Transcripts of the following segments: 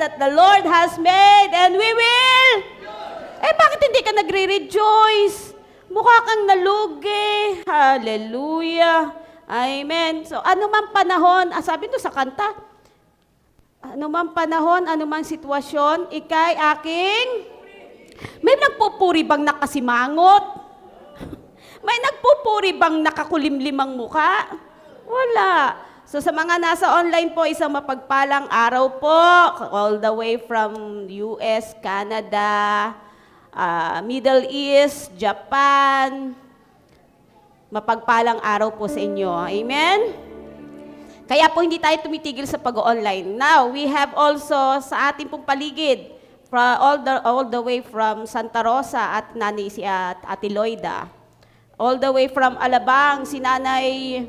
that the Lord has made and we will. Eh, bakit hindi ka nagre-rejoice? Mukha kang nalugi. Hallelujah. Amen. So, anumang panahon, sabi nito sa kanta, anumang panahon, anumang sitwasyon, ika'y aking... May nagpupuri bang nakasimangot? May nagpupuri bang nakakulimlimang muka? Wala. So sa mga nasa online po, isang mapagpalang araw po, all the way from US, Canada, Middle East, Japan. Mapagpalang araw po sa inyo. Amen? Kaya po hindi tayo tumitigil sa pag-online. Now, we have also sa ating pong paligid, all the way from Santa Rosa at Nanay si Ate Loida. All the way from Alabang, si Nanay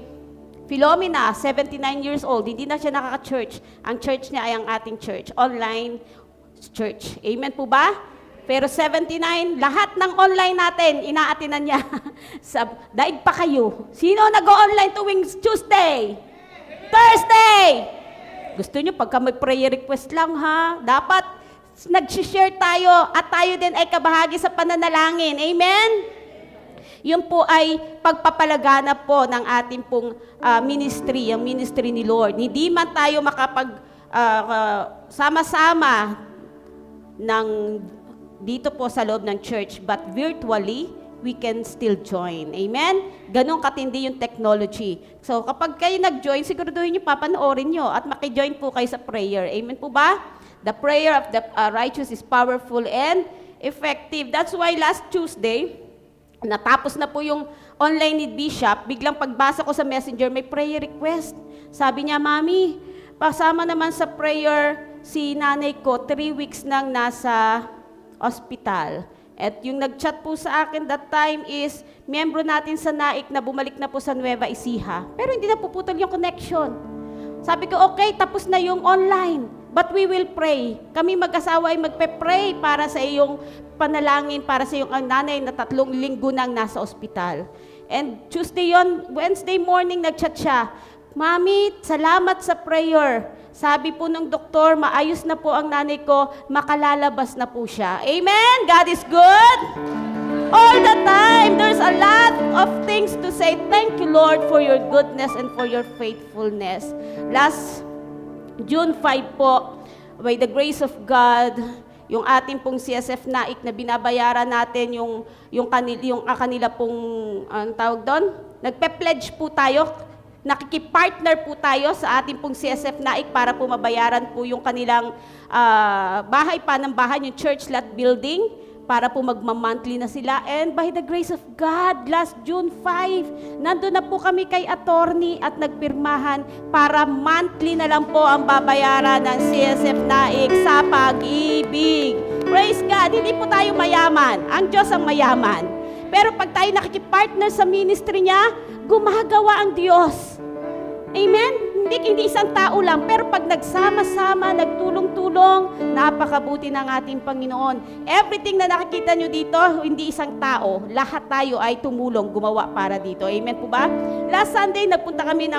Filomena, 79 years old. Hindi na siya nakaka-church. Ang church niya ay ang ating church, online church. Amen po ba? Pero 79, lahat ng online natin, inaatinan niya. Daig pa kayo. Sino nag-online tuwing Tuesday? Thursday! Gusto niyo pagka may prayer request lang ha? Dapat nag-share tayo at tayo din ay kabahagi sa pananalangin. Amen? Yun po ay pagpapalagana po ng ating pong ministry, ang ministry ni Lord. Hindi man tayo makapag sama-sama dito po sa loob ng church, but virtually, we can still join. Amen? Ganon katindi yung technology. So kapag kayo nag-join, siguraduhin nyo, papanoorin nyo at makijoin po kayo sa prayer. Amen po ba? The prayer of the righteous is powerful and effective. That's why last Tuesday, natapos na po yung online ni Bishop, biglang pagbasa ko sa messenger, may prayer request. Sabi niya, Mami, pasama naman sa prayer si nanay ko, 3 weeks nang nasa hospital. At yung nag-chat po sa akin that time is, miyembro natin sa NAIC na bumalik na po sa Nueva Ecija. Pero hindi na puputol yung connection. Sabi ko, okay, tapos na yung online. But we will pray. Kami mag-asawa ay magpe-pray para sa iyong panalangin, para sa iyong nanay na 3 linggo nang nasa ospital. And Tuesday yon, Wednesday morning, nag-chat siya, Mami, salamat sa prayer. Sabi po ng doktor, maayos na po ang nanay ko, makalalabas na po siya. Amen? God is good. All the time, there's a lot of things to say. Thank you, Lord, for your goodness and for your faithfulness. Last June 5 po, by the grace of God, yung ating pong CSF NAIC na binabayaran natin, yung kanila pong, anong tawag doon? Nagpe-pledge po tayo, nakikipartner po tayo sa ating pong CSF NAIC para po mabayaran po yung kanilang bahay, yung church lot building, para po magma-monthly na sila. And by the grace of God, last June 5, nandun na po kami kay attorney at nagpirmahan para monthly na lang po ang babayaran ng CSF NAIC sa pag-ibig. Praise God! Hindi po tayo mayaman. Ang Diyos ang mayaman. Pero pag tayo nakikipartner sa ministry niya, gumagawa ang Diyos. Amen? Hindi isang tao lang, pero pag nagsama-sama, nagtulong-tulong, napakabuti ng ating Panginoon. Everything na nakikita nyo dito, hindi isang tao, lahat tayo ay tumulong, gumawa para dito. Amen po ba? Last Sunday, nagpunta kami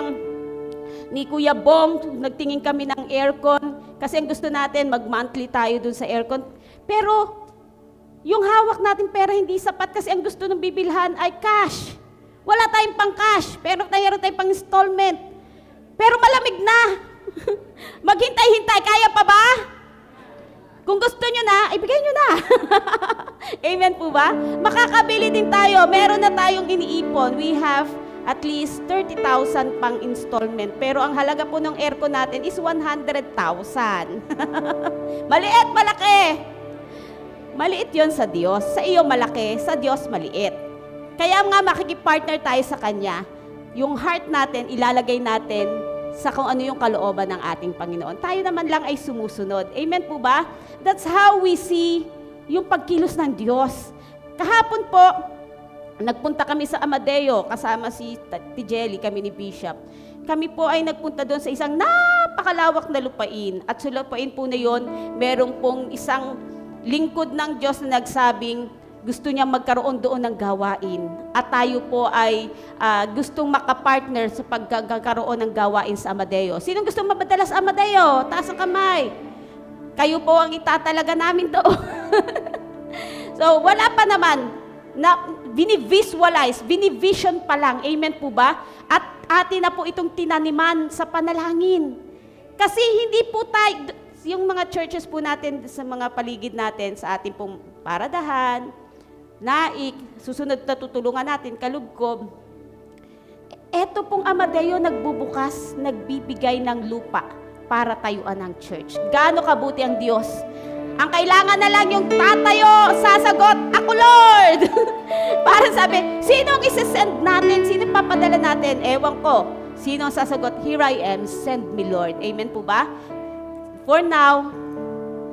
ni Kuya Bong, nagtingin kami ng aircon, kasi ang gusto natin, mag-monthly tayo dun sa aircon. Pero, yung hawak natin pera hindi sapat kasi ang gusto ng bibilhan ay cash. Wala tayong pang cash, pero mayroon tayong pang installment. Pero malamig na. Maghintay-hintay, kaya pa ba? Kung gusto nyo na, ibigay nyo na. Amen po ba? Makakabili din tayo. Meron na tayong iniipon. We have at least 30,000 pang installment. Pero ang halaga po ng aircon natin is 100,000. Maliit, malaki. Maliit yon sa Diyos. Sa iyo malaki, sa Diyos maliit. Kaya nga makikipartner tayo sa Kanya. Yung heart natin, ilalagay natin sa kung ano yung kalooban ng ating Panginoon. Tayo naman lang ay sumusunod. Amen po ba? That's how we see yung pagkilos ng Diyos. Kahapon po, nagpunta kami sa Amadeo, kasama si Jelly, kami ni Bishop. Kami po ay nagpunta doon sa isang napakalawak na lupain. At sa lupain po na yun, merong pong isang lingkod ng Diyos na nagsabing, gusto niya magkaroon doon ng gawain. At tayo po ay gustong makapartner sa pagkakaroon ng gawain sa Amadeo. Sinong gustong mapadala sa Amadeo? Taas ang kamay. Kayo po ang itatalaga namin doon. So, wala pa naman na binivisualize, binivision pa lang. Amen po ba? At atin na po itong tinaniman sa panalangin. Kasi hindi po tayo, yung mga churches po natin sa mga paligid natin, sa ating pong paradahan, naik, susunod na tutulungan natin, kalugkob. Eto pong Amadeo nagbubukas, nagbibigay ng lupa para tayuan ng church. Gaano kabuti ang Diyos? Ang kailangan na lang yung tatayo, sasagot, ako Lord! Para sabi, sino ang isasend natin? Sino papadala natin? Ewan ko. Sino ang sasagot? Here I am, send me Lord. Amen po ba? For now,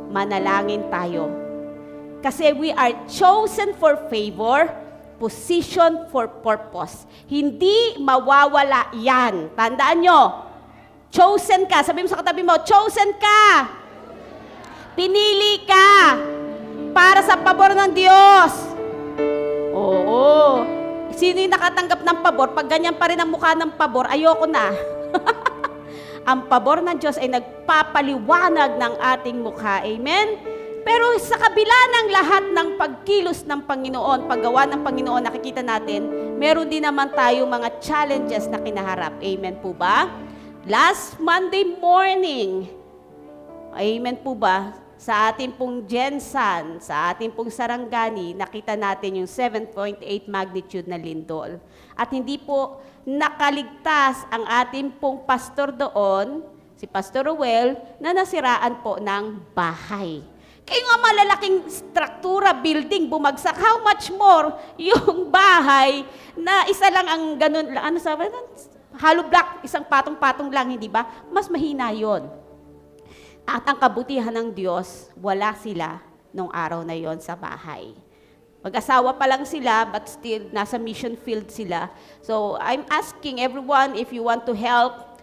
manalangin tayo. Kasi we are chosen for favor, position for purpose. Hindi mawawala yan. Tandaan nyo, chosen ka. Sabi mo sa katabi mo, chosen ka. Pinili ka para sa pabor ng Diyos. Oo. Sino yung nakatanggap ng pabor? Pag ganyan pa rin ang mukha ng pabor, ayoko na. Ang pabor ng Diyos ay nagpapaliwanag ng ating mukha. Amen? Pero sa kabila ng lahat ng pagkilos ng Panginoon, paggawa ng Panginoon, nakikita natin, meron din naman tayo mga challenges na kinaharap. Amen po ba? Last Monday morning, amen po ba? Sa ating pong Jensan, sa ating pong Sarangani, nakita natin yung 7.8 magnitude na lindol. At hindi po nakaligtas ang ating pong pastor doon, si Pastor Ruel, na nasiraan po ng bahay. Kaya nga malalaking struktura, building, bumagsak. How much more yung bahay na isa lang ang ganun, ano sabi, hollow block, isang patong-patong lang, hindi ba? Mas mahina yon. At ang kabutihan ng Diyos, wala sila nung araw na yon sa bahay. Mag-asawa pa lang sila, but still, nasa mission field sila. So, I'm asking everyone, if you want to help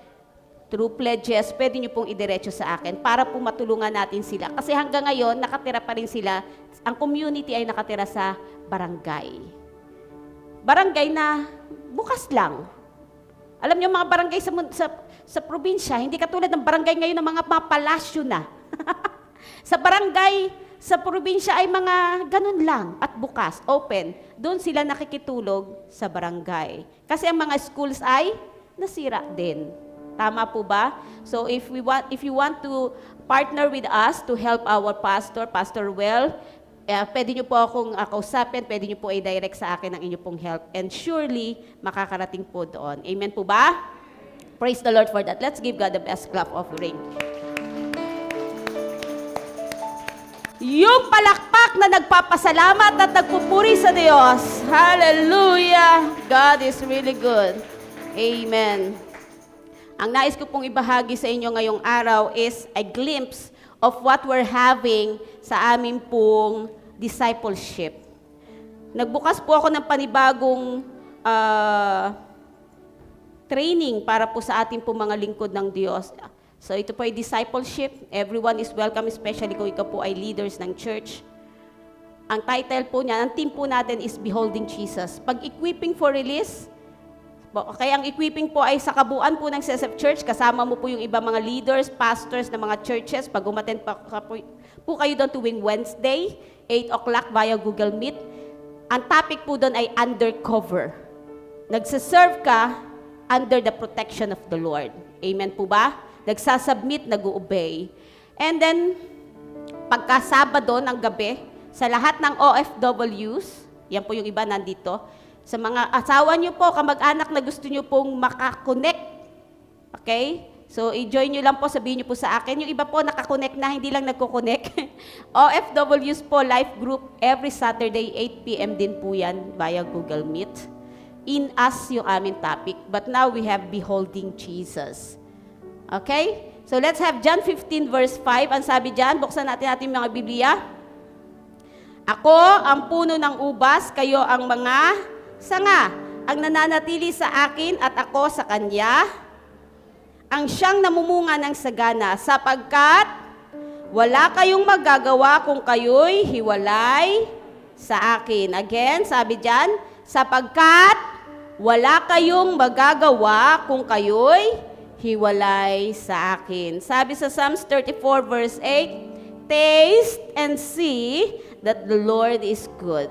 through pledges, pwede nyo pong idiretso sa akin para po matulungan natin sila. Kasi hanggang ngayon, nakatira pa rin sila. Ang community ay nakatira sa barangay. Barangay na bukas lang. Alam niyo, mga barangay sa probinsya, hindi katulad ng barangay ngayon ng mga palasyo na. Sa barangay, sa probinsya ay mga ganun lang at bukas, open. Doon sila nakikitulog sa barangay. Kasi ang mga schools ay nasira din. Tama po ba? So if you want to partner with us to help our pastor, Pastor Well, pwede nyo po akong kausapin, pwede nyo po i-direct sa akin ang inyo pong help. And surely, makakarating po doon. Amen po ba? Praise the Lord for that. Let's give God the best clap offering. Yung palakpak na nagpapasalamat at nagpupuri sa Diyos. Hallelujah! God is really good. Amen. Ang nais ko pong ibahagi sa inyo ngayong araw is a glimpse of what we're having sa amin pong discipleship. Nagbukas po ako ng panibagong training para po sa ating po mga lingkod ng Diyos. So ito po ay discipleship. Everyone is welcome, especially kung ikaw po ay leaders ng church. Ang title po niya, ang team po natin is Beholding Jesus. Pag-equipping for release, kaya ang equipping po ay sa kabuuan po ng CSF Church, kasama mo po yung iba mga leaders, pastors ng mga churches. Pag umattend po kayo doon tuwing Wednesday, 8 o'clock via Google Meet. Ang topic po doon ay undercover. Nagsaserve ka under the protection of the Lord. Amen po ba? Nagsasubmit, nag-obey. And then, pagka Sabado ng gabi, sa lahat ng OFWs, yan po yung iba nandito, sa mga asawa nyo po, kamag-anak na gusto nyo pong makakonect. Okay? So, i-join nyo lang po, sabihin nyo po sa akin. Yung iba po nakakonect na, hindi lang nagko-connect. OFWs po, life group, every Saturday, 8 p.m. din po yan via Google Meet. In us yung aming topic. But now we have Beholding Jesus. Okay? So, let's have John 15 verse 5. Ang sabi dyan, buksan natin ating mga Biblia. Ako ang puno ng ubas, kayo ang mga sanga. Ang nananatili sa akin at ako sa kanya, ang siyang namumunga ng sagana, sapagkat wala kayong magagawa kung kayo'y hiwalay sa akin. Again, sabi dyan, sapagkat wala kayong magagawa kung kayo'y hiwalay sa akin. Sabi sa Psalms 34 verse 8, Taste and see that the Lord is good.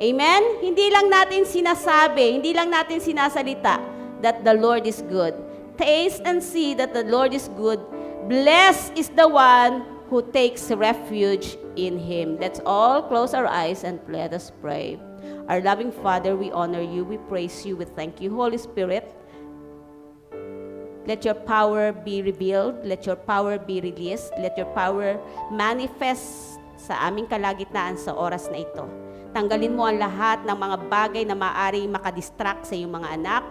Amen? Hindi lang natin sinasabi, hindi lang natin sinasalita that the Lord is good. Taste and see that the Lord is good. Blessed is the one who takes refuge in Him. Let's all close our eyes and let us pray. Our loving Father, we honor you, we praise you, we thank you. Holy Spirit, let your power be revealed, let your power be released, let your power manifest sa aming kalagitnaan sa oras na ito. Tanggalin mo ang lahat ng mga bagay na maaaring makadistract sa iyong mga anak,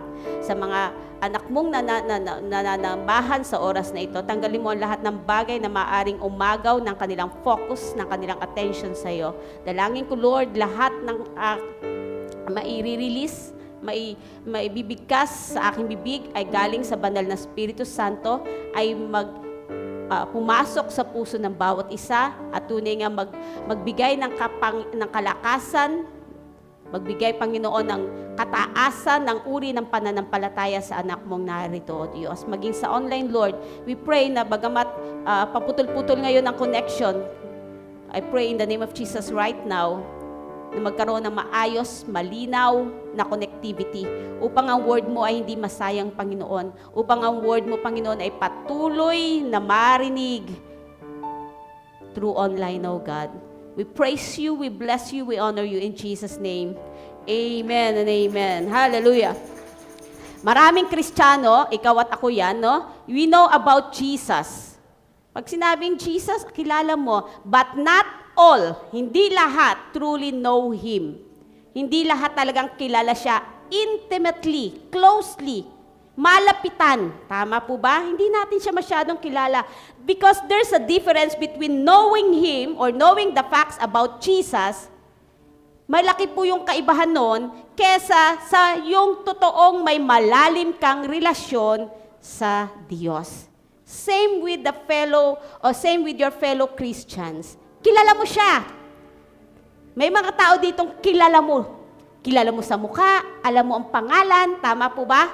sa mga anak mong nananambahan sa oras na ito. Tanggalin mo ang lahat ng bagay na maaaring umagaw ng kanilang focus, ng kanilang attention sa iyo. Dalangin ko, Lord, lahat ng maire-release, maibibigkas sa aking bibig ay galing sa banal na Espiritu Santo, ay pumasok sa puso ng bawat isa at tunay nga magbigay ng kalakasan, magbigay, Panginoon, ng kataasan, ng uri ng pananampalataya sa anak mong narito, O Diyos. Maging sa online, Lord, we pray na bagamat paputol-putol ngayon ang connection, I pray in the name of Jesus right now, na magkaroon ng maayos, malinaw na connectivity upang ang word mo ay hindi masayang, Panginoon. Upang ang word mo, Panginoon, ay patuloy na marinig through online, O God. We praise you, we bless you, we honor you in Jesus' name. Amen and amen. Hallelujah. Maraming Kristiyano, ikaw at ako yan, no? We know about Jesus. Pag sinabing Jesus, kilala mo, but not all, hindi lahat truly know Him. Hindi lahat talagang kilala siya intimately, closely, malapitan. Tama po ba? Hindi natin siya masyadong kilala. Because there's a difference between knowing Him or knowing the facts about Jesus, malaki po yung kaibahan nun kesa sa yung totoong may malalim kang relasyon sa Diyos. Same with your fellow Christians. Kilala mo siya. May mga tao ditong kilala mo. Kilala mo sa mukha, alam mo ang pangalan, tama po ba?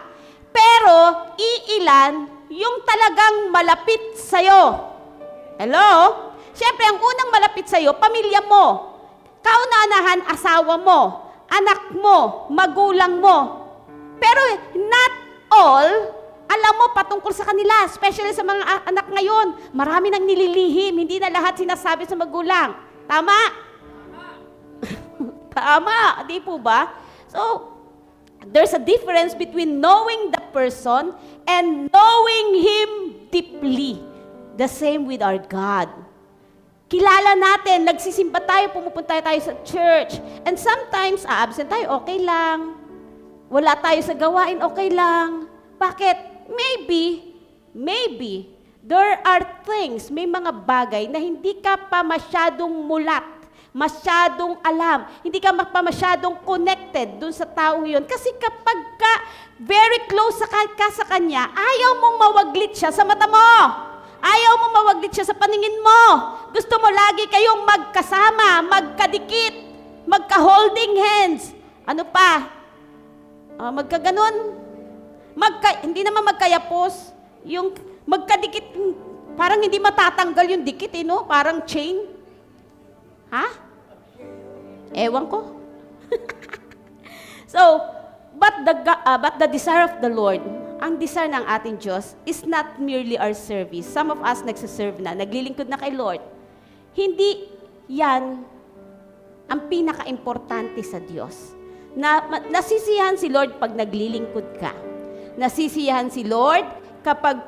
Pero, iilan yung talagang malapit sa'yo. Hello? Siyempre, ang unang malapit sa'yo, pamilya mo. Kauna-anahan, asawa mo, anak mo, magulang mo. Pero, not all, alam mo patungkol sa kanila, especially sa mga anak ngayon. Marami nang nililihim, hindi na lahat sinasabi sa magulang. Tama? Tama, di po ba? So, there's a difference between knowing the person and knowing Him deeply. The same with our God. Kilala natin, nagsisimba tayo, pumupunta tayo sa church. And sometimes, absent tayo, okay lang. Wala tayo sa gawain, okay lang. Bakit? Maybe, there are things, may mga bagay na hindi ka pa masyadong mulat, masyadong alam, hindi ka pa masyadong connected dun sa taong yun. Kasi kapag ka very close ka sa kanya, ayaw mong mawaglit siya sa mata mo. Ayaw mong mawaglit siya sa paningin mo. Gusto mo lagi kayong magkasama, magkadikit, magka-holding hands. Ano pa? Magkaganon. Hindi naman magkayapos. Yung magkadikit, parang hindi matatanggal yung dikit, no? Parang chain. Ha? Ewan ko. So, but the desire of the Lord, ang desire ng ating Diyos is not merely our service. Some of us nagsiserve na, naglilingkod na kay Lord. Hindi yan ang pinaka-importante sa Diyos. Nasisiyahan si Lord pag naglilingkod ka. Nasisiyahan si Lord kapag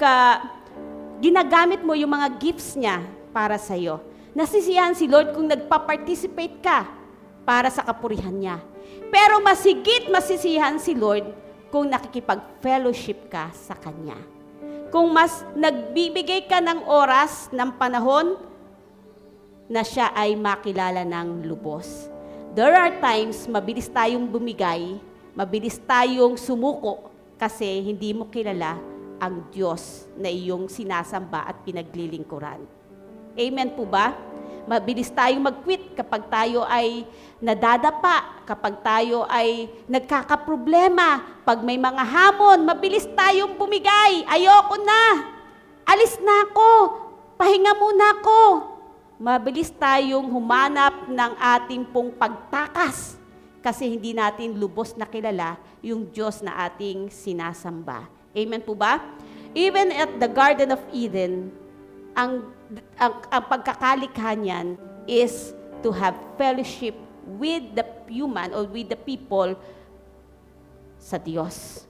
ginagamit mo yung mga gifts niya para sa'yo. Nasisiyahan si Lord kung nagpa-participate ka para sa kapurihan niya. Pero masisiyahan si Lord kung nakikipag-fellowship ka sa Kanya. Kung mas nagbibigay ka ng oras, ng panahon, na siya ay makilala ng lubos. There are times, mabilis tayong bumigay, mabilis tayong sumuko, kasi hindi mo kilala ang Diyos na iyong sinasamba at pinaglilingkuran. Amen po ba? Mabilis tayong mag-quit kapag tayo ay nadadapa, kapag tayo ay nagkakaproblema, pag may mga hamon, mabilis tayong bumigay. Ayoko na. Alis na ako. Pahinga muna ako. mabilis tayong humanap ng ating pong pagtakas kasi hindi natin lubos na kilala yung Diyos na ating sinasamba. Amen po ba? Even at the Garden of Eden, ang pagkakalikha niyan is to have fellowship with the human or with the people sa Diyos.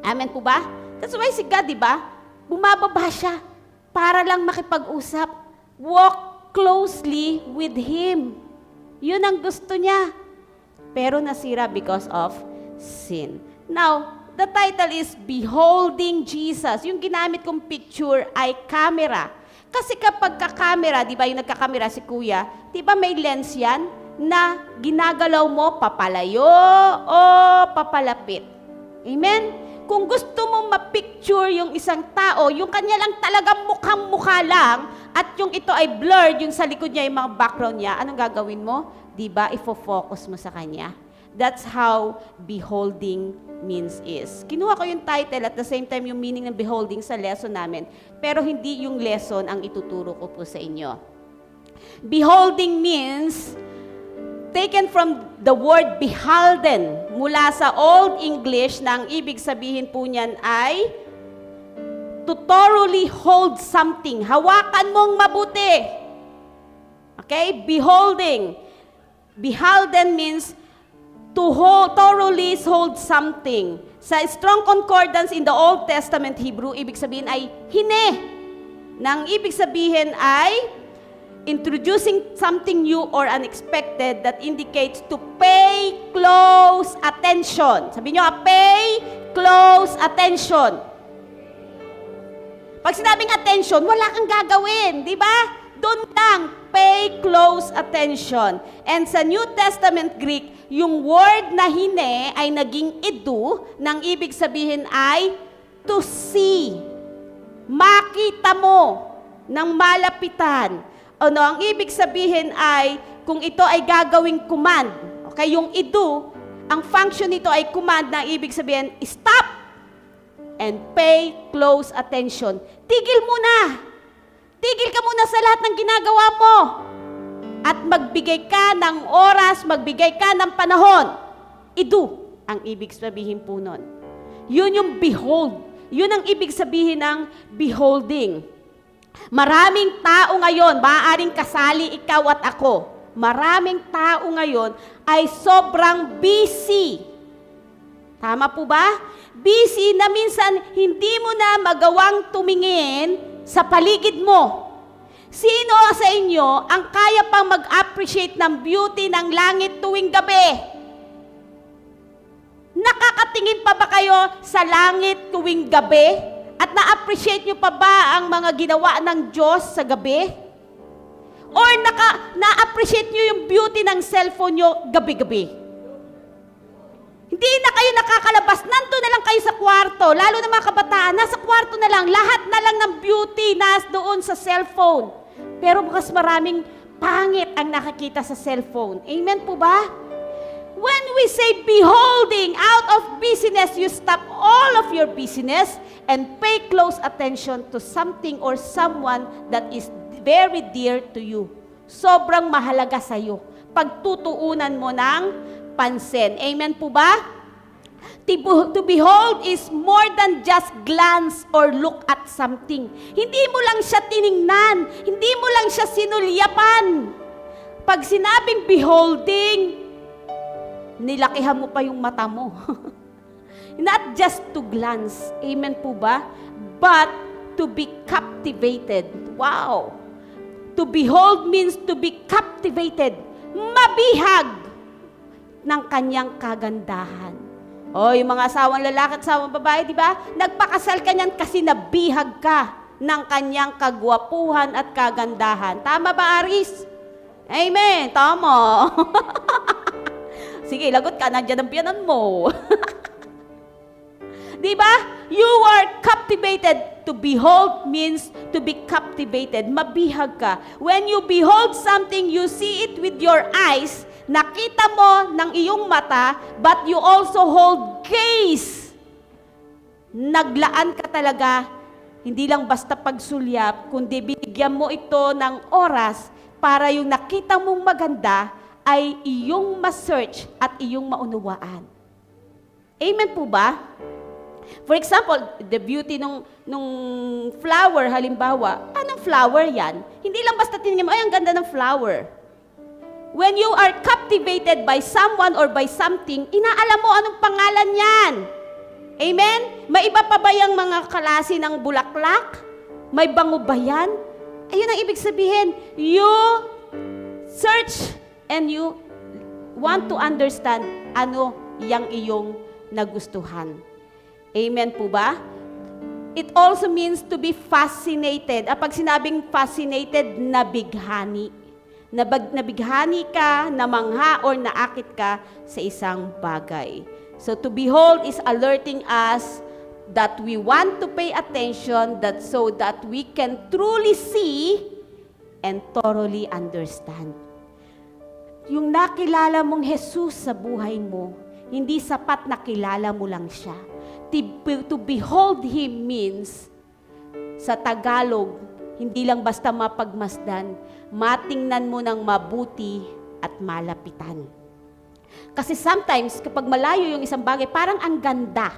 Amen po ba? That's why si God, di ba? Bumababa siya para lang makipag-usap. Walk closely with Him. Yun ang gusto niya. Pero nasira because of sin. Now, the title is Beholding Jesus. Yung ginamit kong picture ay camera. Kasi kapag ka-camera, di ba yung nagka-camera si Kuya, di ba may lens yan na ginagalaw mo papalayo o papalapit. Amen? Kung gusto mong ma-picture yung isang tao, yung kanya lang talagang mukhang-mukha lang, at yung ito ay blurred, yung sa likod niya, yung mga background niya, anong gagawin mo? Diba? Ifo-focus mo sa kanya. That's how beholding means is. Kinuha ko yung title at the same time yung meaning ng beholding sa lesson namin, pero hindi yung lesson ang ituturo ko po sa inyo. Beholding means taken from the word beholden, mula sa Old English na ang ibig sabihin po niyan ay to thoroughly hold something. Hawakan mong mabuti. Okay? Beholding. Beholden means to thoroughly hold something. Sa Strong Concordance in the Old Testament Hebrew, ibig sabihin ay hine. Nang ibig sabihin ay introducing something new or unexpected that indicates to pay close attention. Sabi nyo, pay close attention. Pag sinabing attention, wala kang gagawin, di ba? Doon lang, pay close attention. And sa New Testament Greek, yung word na hine ay naging edu, nang ibig sabihin ay to see. Makita mo ng malapitan. Ano, ang ibig sabihin ay, kung ito ay gagawing command, okay, yung edu, ang function nito ay command na ibig sabihin, stop and pay close attention. Tigil muna. Tigil ka muna sa lahat ng ginagawa mo. At magbigay ka ng oras, magbigay ka ng panahon. Edu, ang ibig sabihin po nun. Yun yung behold. Yun ang ibig sabihin ng beholding. Maraming tao ngayon, maaaring kasali ikaw at ako, maraming tao ngayon ay sobrang busy. Tama po ba? Busy na minsan hindi mo na magawang tumingin sa paligid mo. Sino sa inyo ang kaya pang mag-appreciate ng beauty ng langit tuwing gabi? Nakakatingin pa ba kayo sa langit tuwing gabi? At na-appreciate nyo pa ba ang mga ginawa ng Diyos sa gabi? Or na-appreciate nyo yung beauty ng cellphone nyo gabi-gabi? Hindi na kayo nakakalabas. Nandun na lang kayo sa kwarto. Lalo na mga kabataan, nasa kwarto na lang. Lahat na lang ng beauty nas doon sa cellphone. Pero mas maraming pangit ang nakikita sa cellphone. Amen po ba? When we say beholding, out of busyness, you stop all of your busyness and pay close attention to something or someone that is very dear to you. Sobrang mahalaga sa iyo. Pagtutuunan mo ng pansin. Amen po ba? To behold is more than just glance or look at something. Hindi mo lang siya tiningnan. Hindi mo lang siya sinulyapan. Pag sinabing beholding, nilakihan mo pa yung mata mo. Not just to glance, amen po ba? But to be captivated. Wow! To behold means to be captivated. Mabihag ng kanyang kagandahan. O, yung mga asawang lalaki at asawang babae, di ba? Nagpakasal ka niyan kasi nabihag ka ng kanyang kagwapuhan at kagandahan. Tama ba, Aris? Amen. Tama. Sige, lagot ka. Nandiyan ang piyanan mo. Diba? You are captivated. To behold means to be captivated. Mabihag ka. When you behold something, you see it with your eyes. Nakita mo ng iyong mata, but you also hold gaze. Naglaan ka talaga Hindi lang basta pagsulyap, kundi bigyan mo ito ng oras para yung nakita mong maganda ay iyong ma-search at iyong maunawaan. Amen po ba? For example, the beauty nung flower, halimbawa, anong flower yan? Hindi lang basta tingnan mo, ay, ang ganda ng flower. When you are captivated by someone or by something, inaalam mo anong pangalan yan. Amen? May iba pa ba yung mga klase ng bulaklak? May bango ba yan? Ayun ang ibig sabihin, you search and you want to understand ano yang iyong nagustuhan. Amen po ba? It also means to be fascinated. Pag sinabing fascinated, nabighani. Nabighani ka, namangha, or naakit ka sa isang bagay. So to behold is alerting us that we want to pay attention so that we can truly see and thoroughly understand. Yung nakilala mong Jesus sa buhay mo, hindi sapat na kilala mo lang siya. To behold Him means, sa Tagalog, hindi lang basta mapagmasdan, matingnan mo ng mabuti at malapitan. Kasi sometimes, kapag malayo yung isang bagay, parang ang ganda.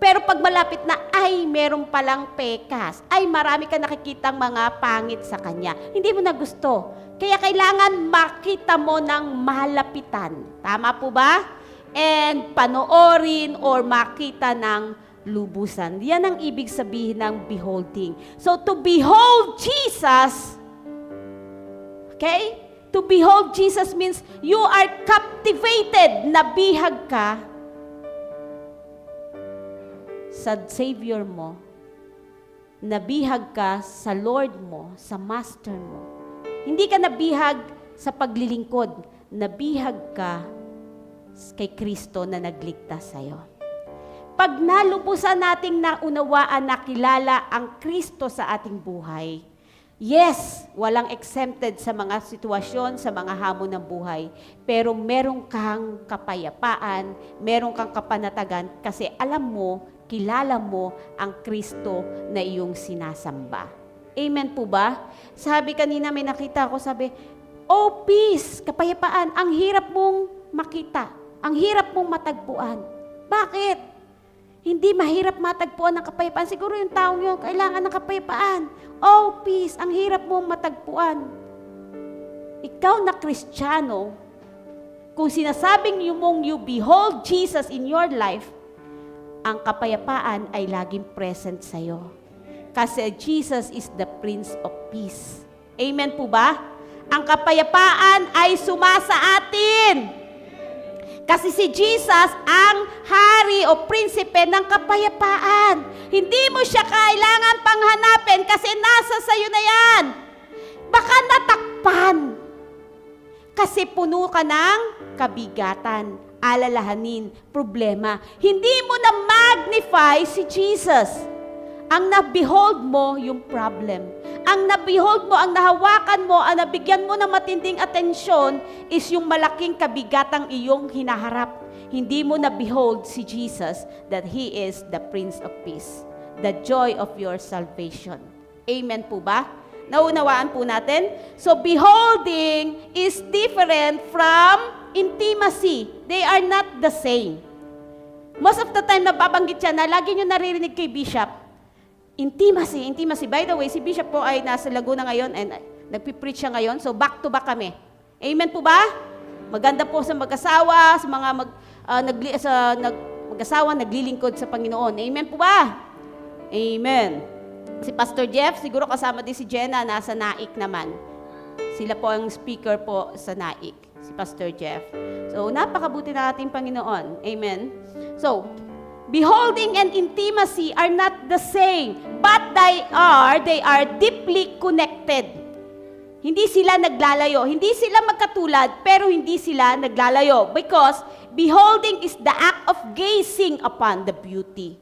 Pero pag malapit na, ay, meron palang pekas. Ay, marami ka nakikitang mga pangit sa kanya. Hindi mo na gusto. Kaya kailangan makita mo ng malapitan. Tama po ba? And panoorin or makita ng lubusan. Yan ang ibig sabihin ng beholding. So, to behold Jesus, okay? To behold Jesus means you are captivated, nabihag ka sa Savior mo, nabihag ka sa Lord mo, sa Master mo. Hindi ka nabihag sa paglilingkod, nabihag ka kay Kristo na nagligtas sa'yo. Pag nalubusan nating naunawaan, nakilala ang Kristo sa ating buhay, yes, walang exempted sa mga sitwasyon, sa mga hamon ng buhay, pero meron kang kapayapaan, meron kang kapanatagan kasi alam mo, kilala mo ang Kristo na iyong sinasamba. Amen po ba? Sabi kanina, may nakita ako, sabi, oh peace, kapayapaan, ang hirap mong makita. Ang hirap mong matagpuan. Bakit? Hindi mahirap matagpuan ng kapayapaan. Siguro yung taong yun, kailangan ng kapayapaan. Oh, peace, ang hirap mong matagpuan. Ikaw na Kristiyano, kung sinasabing you behold Jesus in your life, ang kapayapaan ay laging present sa'yo. Kasi Jesus is the Prince of Peace. Amen po ba? Ang kapayapaan ay sumasa atin. Kasi si Jesus ang hari o prinsipe ng kapayapaan. Hindi mo siya kailangan panghanapin kasi nasa sayo na yan. Baka natakpan. Kasi puno ka ng kabigatan, alalahanin, problema. Hindi mo na magnify si Jesus. Ang na-behold mo yung problem. Ang na-behold mo, ang nahawakan mo, ang nabigyan mo ng matinding atensyon is yung malaking kabigatang iyong hinaharap. Hindi mo na-behold si Jesus that He is the Prince of Peace, the joy of your salvation. Amen po ba? Naunawaan po natin? So, beholding is different from intimacy. They are not the same. Most of the time, nababanggit siya na lagi nyo naririnig kay Bishop, Intimacy. By the way, si Bishop po ay nasa Laguna ngayon and nagpipreach siya ngayon. So, back to back kami. Amen po ba? Maganda po sa mag-asawa, sa mga mag-asawa naglilingkod sa Panginoon. Amen po ba? Amen. Si Pastor Jeff, siguro kasama din si Jenna, nasa Naik naman. Sila po ang speaker po sa Naik, si Pastor Jeff. So, napakabuti na ating Panginoon. Amen. So, beholding and intimacy are not the same, but they are deeply connected. Hindi sila naglalayo. Hindi sila magkatulad, pero hindi sila naglalayo. Because beholding is the act of gazing upon the beauty.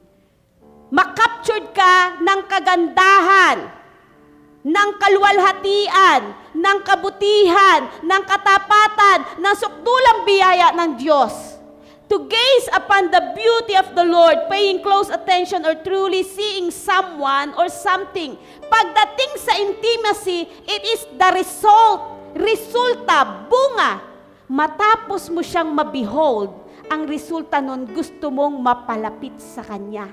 Makaptured ka ng kagandahan, ng kaluwalhatian, ng kabutihan, ng katapatan, ng sukdulang biyaya ng Diyos. To gaze upon the beauty of the Lord, paying close attention or truly seeing someone or something. Pagdating sa intimacy, it is the resulta, bunga. Matapos mo siyang ma-behold, ang resulta nun, gusto mong mapalapit sa Kanya.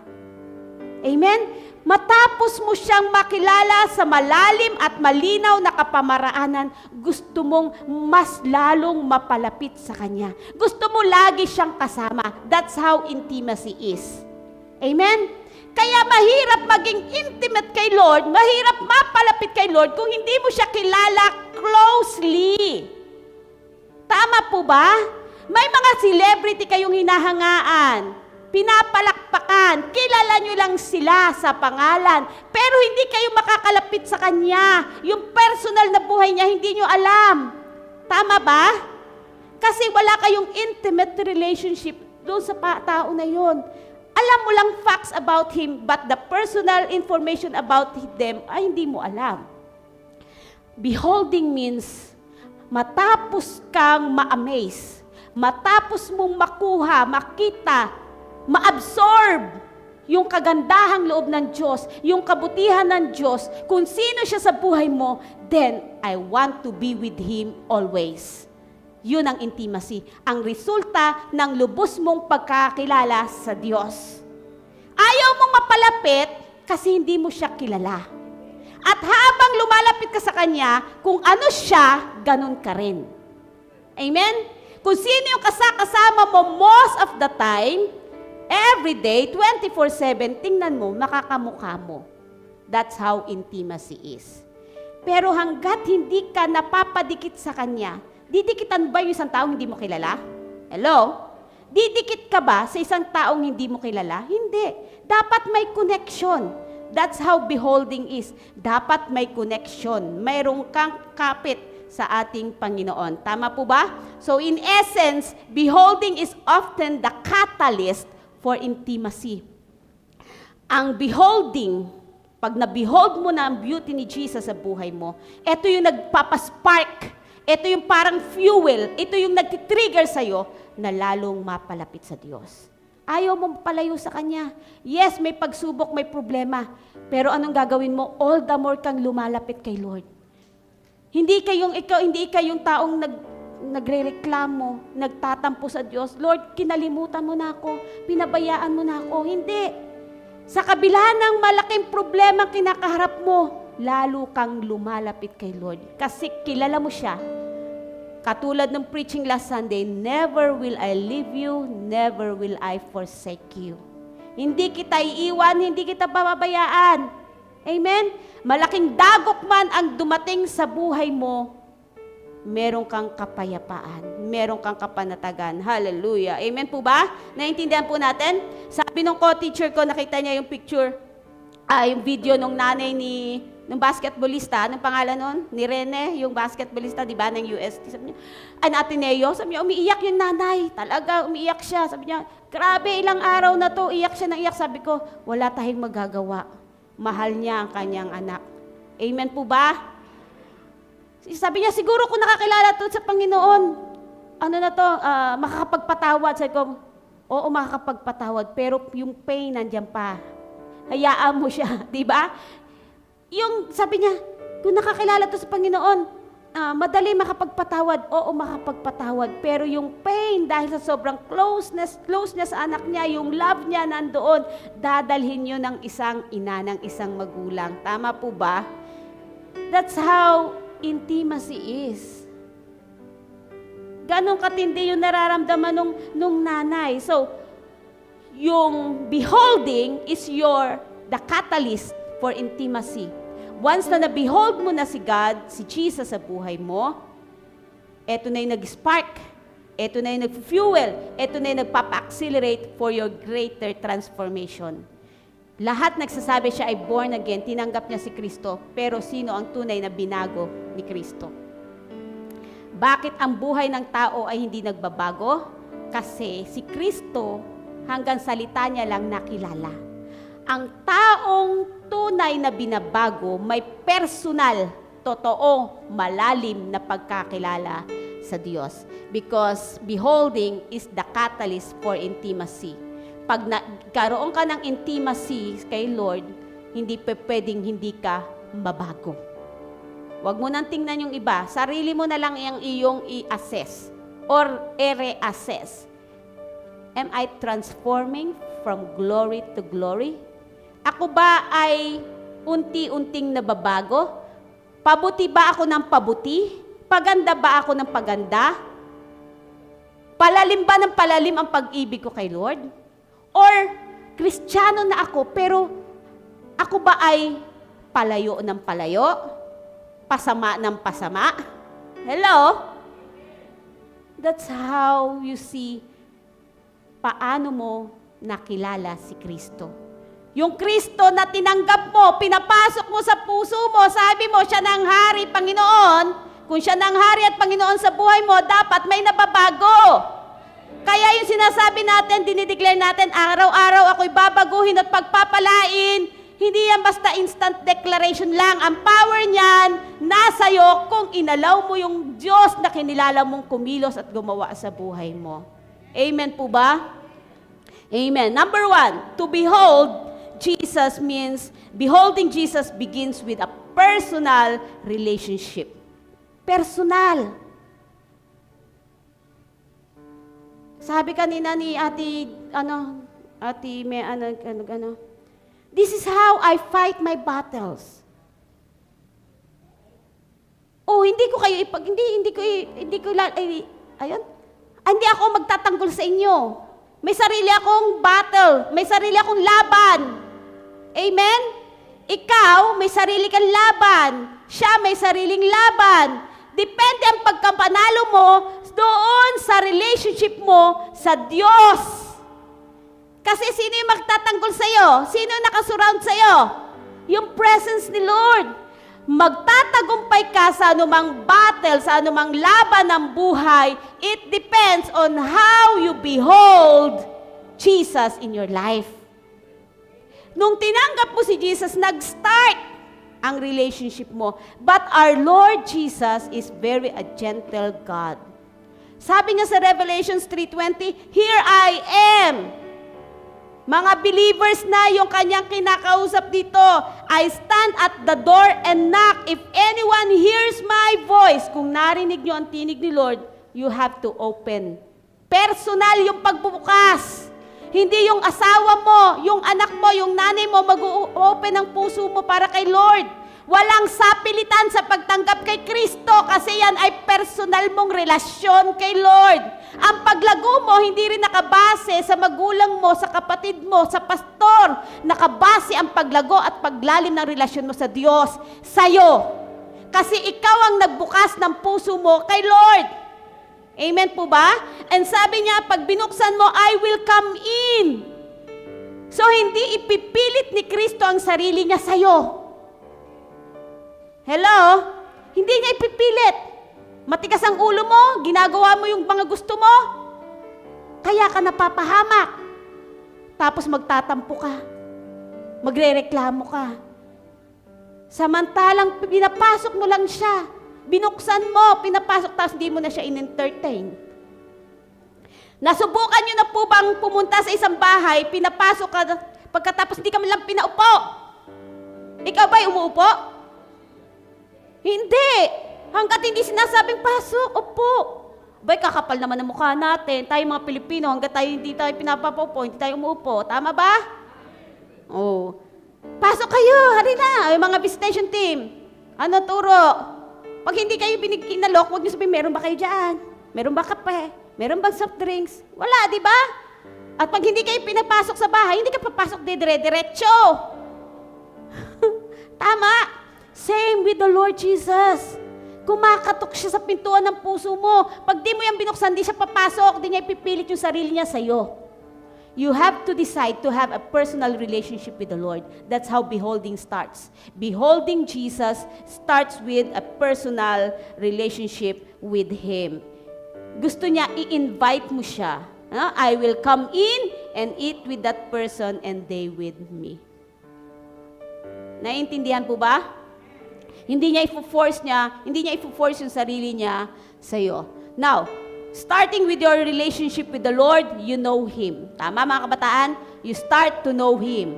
Amen? Matapos mo siyang makilala sa malalim at malinaw na kapamaraanan, gusto mong mas lalong mapalapit sa Kanya. Gusto mo lagi siyang kasama. That's how intimacy is. Amen? Kaya mahirap maging intimate kay Lord, mahirap mapalapit kay Lord kung hindi mo siya kilala closely. Tama po ba? May mga celebrity kayong hinahangaan, pinapalakpakan, kilala nyo lang sila sa pangalan, pero hindi kayo makakalapit sa Kanya. Yung personal na buhay niya, hindi nyo alam. Tama ba? Kasi wala kayong intimate relationship doon sa tao na yon. Alam mo lang facts about him, but the personal information about them ay hindi mo alam. Beholding means, matapos kang ma-amaze, matapos mong makuha, makita, ma-absorb yung kagandahang loob ng Diyos, yung kabutihan ng Diyos, kung sino siya sa buhay mo, then I want to be with Him always. Yun ang intimacy, ang resulta ng lubos mong pagkakilala sa Diyos. Ayaw mong mapalapit kasi hindi mo siya kilala. At habang lumalapit ka sa Kanya, kung ano siya, ganun ka rin. Amen? Kung sino yung kasama mo most of the time, every day, 24/7, tingnan mo, makakamukha mo. That's how intimacy is. Pero hanggat hindi ka napapadikit sa Kanya, didikitan ba yung isang taong hindi mo kilala? Hello? Didikit ka ba sa isang taong hindi mo kilala? Hindi. Dapat may connection. That's how beholding is. Dapat may connection. Mayroong kang kapit sa ating Panginoon. Tama po ba? So in essence, beholding is often the catalyst for intimacy. Ang beholding, pag na-behold mo na ang beauty ni Jesus sa buhay mo, ito yung nagpapaspark, ito yung parang fuel, ito yung nagtitrigger sa'yo na lalong mapalapit sa Diyos. Ayaw mong palayo sa Kanya. Yes, may pagsubok, may problema. Pero anong gagawin mo? All the more kang lumalapit kay Lord. Hindi kayong taong nagrereklamo, nagtatampo sa Diyos. Lord, kinalimutan mo na ako, pinabayaan mo na ako. Hindi. Sa kabila ng malaking problema kinakaharap mo, lalo kang lumalapit kay Lord. Kasi kilala mo siya. Katulad ng preaching last Sunday, never will I leave you, never will I forsake you. Hindi kita iiwan, hindi kita pababayaan. Amen? Malaking dagok man ang dumating sa buhay mo, meron kang kapayapaan, meron kang kapanatagan. Hallelujah. Amen po ba? Naintindihan po natin? Sabi nung co-teacher ko, nakita niya yung picture, yung video nung nanay ng basketballista, anong pangalan nun? Ni Rene, yung basketballista, di ba, ng UST. Sabi niya, Ateneo, sabi niya, umiiyak yung nanay. Talaga, umiiyak siya. Sabi niya, grabe, ilang araw na to, iyak siya ng iyak. Sabi ko, wala tayong magagawa. Mahal niya ang kanyang anak. Amen po ba? Sabi niya, siguro kung nakakilala to sa Panginoon, ano na to, makakapagpatawad. Sabi ko, oo, makakapagpatawad, pero yung pain nandiyan pa. Hayaan mo siya, di ba? Yung sabi niya, kung nakakilala to sa Panginoon, madali makapagpatawad. Oo, makapagpatawad. Pero yung pain, dahil sa sobrang close niya sa anak niya, yung love niya nandoon, dadalhin niyo ng isang ina, ng isang magulang. Tama po ba? That's how intimacy is. Ganon katindi yung nararamdaman nung nanay. So, yung beholding is the catalyst for intimacy. Once na na-behold mo na si God, si Jesus sa buhay mo, eto na yung nag-spark, eto na yung nag-fuel, eto na yung nagpapa-accelerate for your greater transformation. Lahat nagsasabi siya ay born again, tinanggap niya si Kristo, pero sino ang tunay na binago ni Kristo? Bakit ang buhay ng tao ay hindi nagbabago? Kasi si Kristo, hanggang salita niya lang nakilala. Ang taong tunay na binabago, may personal, totoo, malalim na pagkakilala sa Diyos. Because beholding is the catalyst for intimacy. Pag nagkaroon ka ng intimacy kay Lord, hindi pwedeng hindi ka mabago. Huwag mo nang tingnan yung iba. Sarili mo na lang yung iyong i-assess or i-reassess. Am I transforming from glory to glory? Ako ba ay unti-unting nababago? Pabuti ba ako ng pabuti? Paganda ba ako ng paganda? Palalim ba ng palalim ang pag-ibig ko kay Lord? Or, Kristiyano na ako, pero ako ba ay palayo ng palayo? Pasama ng pasama? Hello? That's how you see paano mo nakilala si Kristo. Yung Kristo na tinanggap mo, pinapasok mo sa puso mo, sabi mo, siya ng hari, Panginoon. Kung siya ng hari at Panginoon sa buhay mo, dapat may nababago. Kaya yung sinasabi natin, dinideclare natin, araw-araw ako'y babaguhin at pagpapalain. Hindi yan basta instant declaration lang. Ang power niyan, nasa iyo kung inalaw mo yung Diyos na kinilala mong kumilos at gumawa sa buhay mo. Amen po ba? Amen. Number 1, to behold Jesus means, beholding Jesus begins with a personal relationship. Personal. Sabi kanina ni this is how I fight my battles. Oh, hindi ako magtatanggol sa inyo. May sarili akong battle, may sarili akong laban. Amen? Ikaw, may sarili kang laban. Siya, may sariling laban. Depende ang pagkapanalo mo doon sa relationship mo sa Diyos. Kasi sino yung magtatanggol sa'yo? Sino yung nakasurround sa'yo? Yung presence ni Lord. Magtatagumpay ka sa anumang battle, sa anumang laban ng buhay. It depends on how you behold Jesus in your life. Nung tinanggap mo si Jesus, nag-start ang relationship mo. But our Lord Jesus is very a gentle God. Sabi niya sa Revelations 3:20, "Here I am." Mga believers na yung kanyang kinakausap dito, "I stand at the door and knock. If anyone hears my voice," kung narinig niyo ang tinig ni Lord, you have to open. Personal yung pagbubukas. Hindi yung asawa mo, yung anak mo, yung nanay mo, mag-open ang puso mo para kay Lord. Walang sapilitan sa pagtanggap kay Kristo kasi yan ay personal mong relasyon kay Lord. Ang paglago mo, hindi rin nakabase sa magulang mo, sa kapatid mo, sa pastor. Nakabase ang paglago at paglalim ng relasyon mo sa Diyos, sa'yo. Kasi ikaw ang nagbukas ng puso mo kay Lord. Amen po ba? And sabi niya, pag binuksan mo, I will come in. So, hindi ipipilit ni Kristo ang sarili niya sa'yo. Hello? Hindi niya ipipilit. Matigas ang ulo mo, ginagawa mo yung mga gusto mo, kaya ka napapahamak. Tapos magtatampo ka. Magrereklamo ka. Samantalang pinapasok mo lang siya. Binuksan mo, pinapasok, tapos hindi mo na siya in-entertain. Nasubukan nyo na po bang pumunta sa isang bahay, pinapasok ka, pagkatapos hindi ka man lang pinaupo? Ikaw ba'y umuupo? Hindi. Hanggat hindi sinasabing pasok, upo. Bay, kakapal naman ang mukha natin. Tayo mga Pilipino, hanggat tayo hindi tayo pinapaupo, hindi tayo umuupo. Tama ba? Oh. Pasok kayo, hari na. Yung mga visitation team. Ano turo? Pag hindi kayo kinalok, huwag niyo sabihin, meron ba kayo dyan? Meron ba kape? Meron bang soft drinks? Wala, di ba? At pag hindi kayo pinapasok sa bahay, hindi ka papasok dire-diretso. Tama. Same with the Lord Jesus. Kumakatok siya sa pintuan ng puso mo. Pag di mo yan binuksan, di siya papasok, di niya ipipilit yung sarili niya sa'yo. You have to decide to have a personal relationship with the Lord. That's how beholding starts. Beholding Jesus starts with a personal relationship with Him. Gusto niya, i-invite mo siya. I will come in and eat with that person and they with me. Naiintindihan po ba? Hindi niya i-force yung sarili niya sa'yo. Now, starting with your relationship with the Lord, you know Him. Tama mga kabataan? You start to know Him.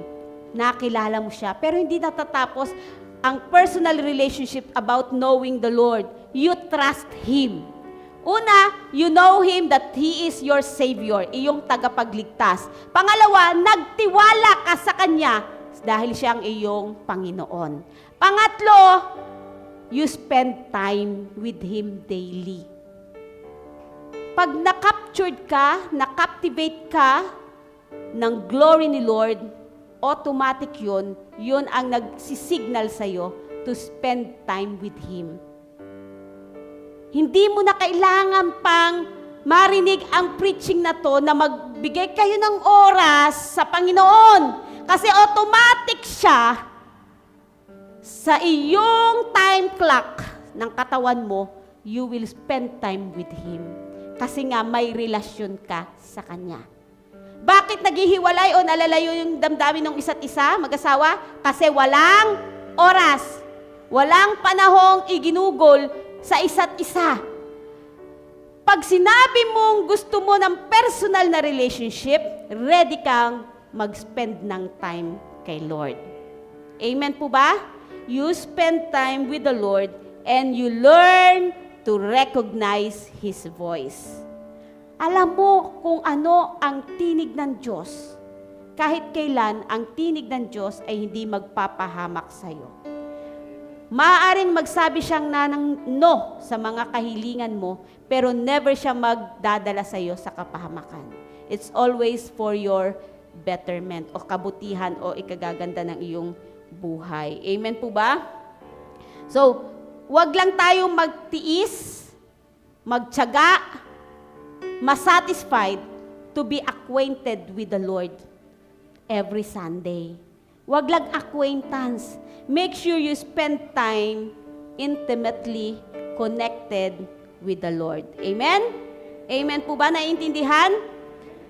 Nakilala mo siya. Pero hindi natatapos ang personal relationship about knowing the Lord. You trust Him. Una, you know Him that He is your Savior, iyong tagapagligtas. Pangalawa, nagtiwala ka sa Kanya dahil siya ang iyong Panginoon. Pangatlo, you spend time with Him daily. Pag na-captured ka, na-captivate ka ng glory ni Lord, automatic yun ang nagsisignal sa'yo to spend time with Him. Hindi mo na kailangan pang marinig ang preaching na to na magbigay kayo ng oras sa Panginoon. Kasi automatic siya sa iyong time clock ng katawan mo, you will spend time with Him. Kasi nga may relasyon ka sa Kanya. Bakit naghihiwalay o nalalayo yung damdamin ng isa't isa, mag-asawa? Kasi walang oras. Walang panahong iginugol sa isa't isa. Pag sinabi mong gusto mo ng personal na relationship, ready kang mag-spend ng time kay Lord. Amen po ba? You spend time with the Lord and you learn to recognize His voice. Alam mo kung ano ang tinig ng Diyos. Kahit kailan, ang tinig ng Diyos ay hindi magpapahamak sa'yo. Maaaring magsabi siyang ng no sa mga kahilingan mo, pero never siya magdadala sa'yo sa kapahamakan. It's always for your betterment o kabutihan o ikagaganda ng iyong buhay. Amen po ba? So, wag lang tayong magtiis, magtiyaga, masatisfied to be acquainted with the Lord every Sunday. Wag lang acquaintance. Make sure you spend time intimately connected with the Lord. Amen? Amen po ba? Naiintindihan?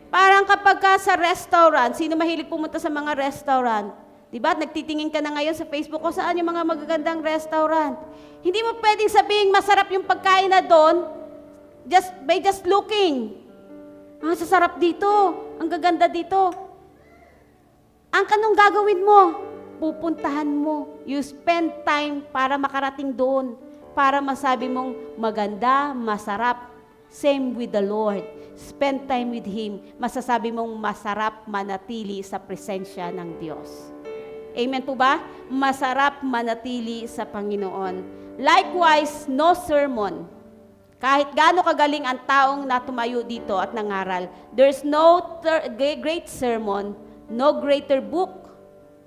Parang kapag ka sa restaurant, sino mahilig pumunta sa mga restaurant? Diba? Nagtitingin ka na ngayon sa Facebook kung saan yung mga magagandang restaurant. Hindi mo pwedeng sabihin masarap yung pagkain na doon by just looking. Ang sasarap dito. Ang gaganda dito. Ang kanong gagawin mo? Pupuntahan mo. You spend time para makarating doon. Para masabi mong maganda, masarap. Same with the Lord. Spend time with Him. Masasabi mong masarap manatili sa presensya ng Diyos. Amen po ba? Masarap manatili sa Panginoon. Likewise, no sermon. Kahit gaano kagaling ang taong natumayo dito at nangaral, there's no great sermon, no greater book,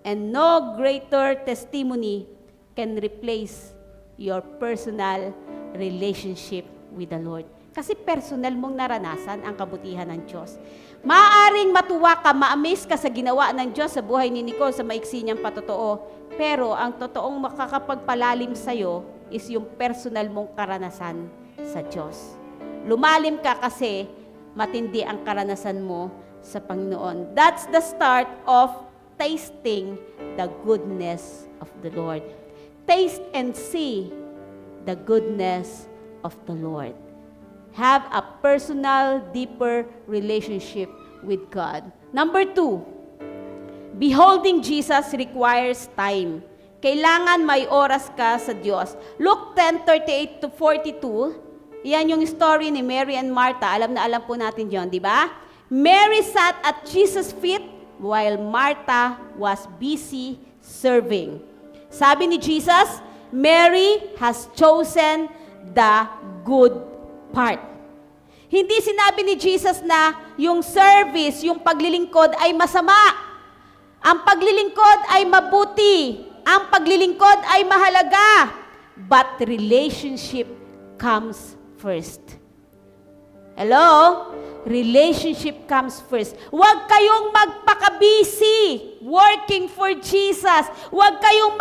and no greater testimony can replace your personal relationship with the Lord. Kasi personal mong naranasan ang kabutihan ng Diyos. Maaring matuwa ka, ma-amaze ka sa ginawa ng Diyos sa buhay ni Nicole sa maiksi niyang patotoo. Pero ang totoong makakapagpalalim sa'yo is yung personal mong karanasan sa Diyos. Lumalim ka kasi matindi ang karanasan mo sa Panginoon. That's the start of tasting the goodness of the Lord. Taste and see the goodness of the Lord. Have a personal, deeper relationship with God. Number 2, beholding Jesus requires time. Kailangan may oras ka sa Diyos. Luke 10:38 to 42, yan yung story ni Mary and Martha. Alam na alam po natin yun, di ba? Mary sat at Jesus' feet while Martha was busy serving. Sabi ni Jesus, Mary has chosen the good part. Hindi sinabi ni Jesus na yung service, yung paglilingkod ay masama. Ang paglilingkod ay mabuti. Ang paglilingkod ay mahalaga. But relationship comes first. Hello? Relationship comes first. Huwag kayong magpaka-busy working for Jesus. Huwag kayong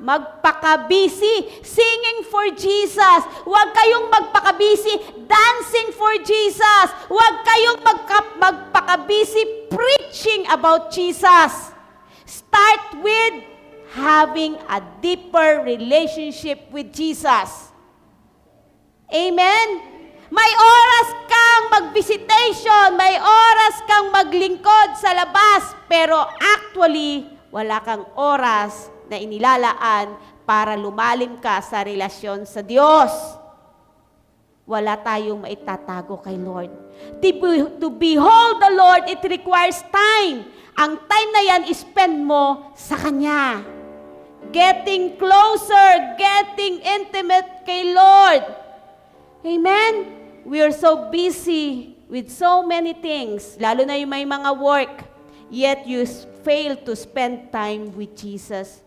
magpaka-busy singing for Jesus. Huwag kayong magpaka-busy dancing for Jesus. Huwag kayong magpaka-busy preaching about Jesus. Start with having a deeper relationship with Jesus. Amen? May oras kang mag-visitation, may oras kang maglingkod sa labas, pero actually, wala kang oras na inilalaan para lumalim ka sa relasyon sa Diyos. Wala tayong maitatago kay Lord. To behold the Lord, it requires time. Ang time na yan, spend mo sa Kanya. Getting closer, getting intimate kay Lord. Amen? We are so busy with so many things, lalo na yung may mga work, yet you fail to spend time with Jesus.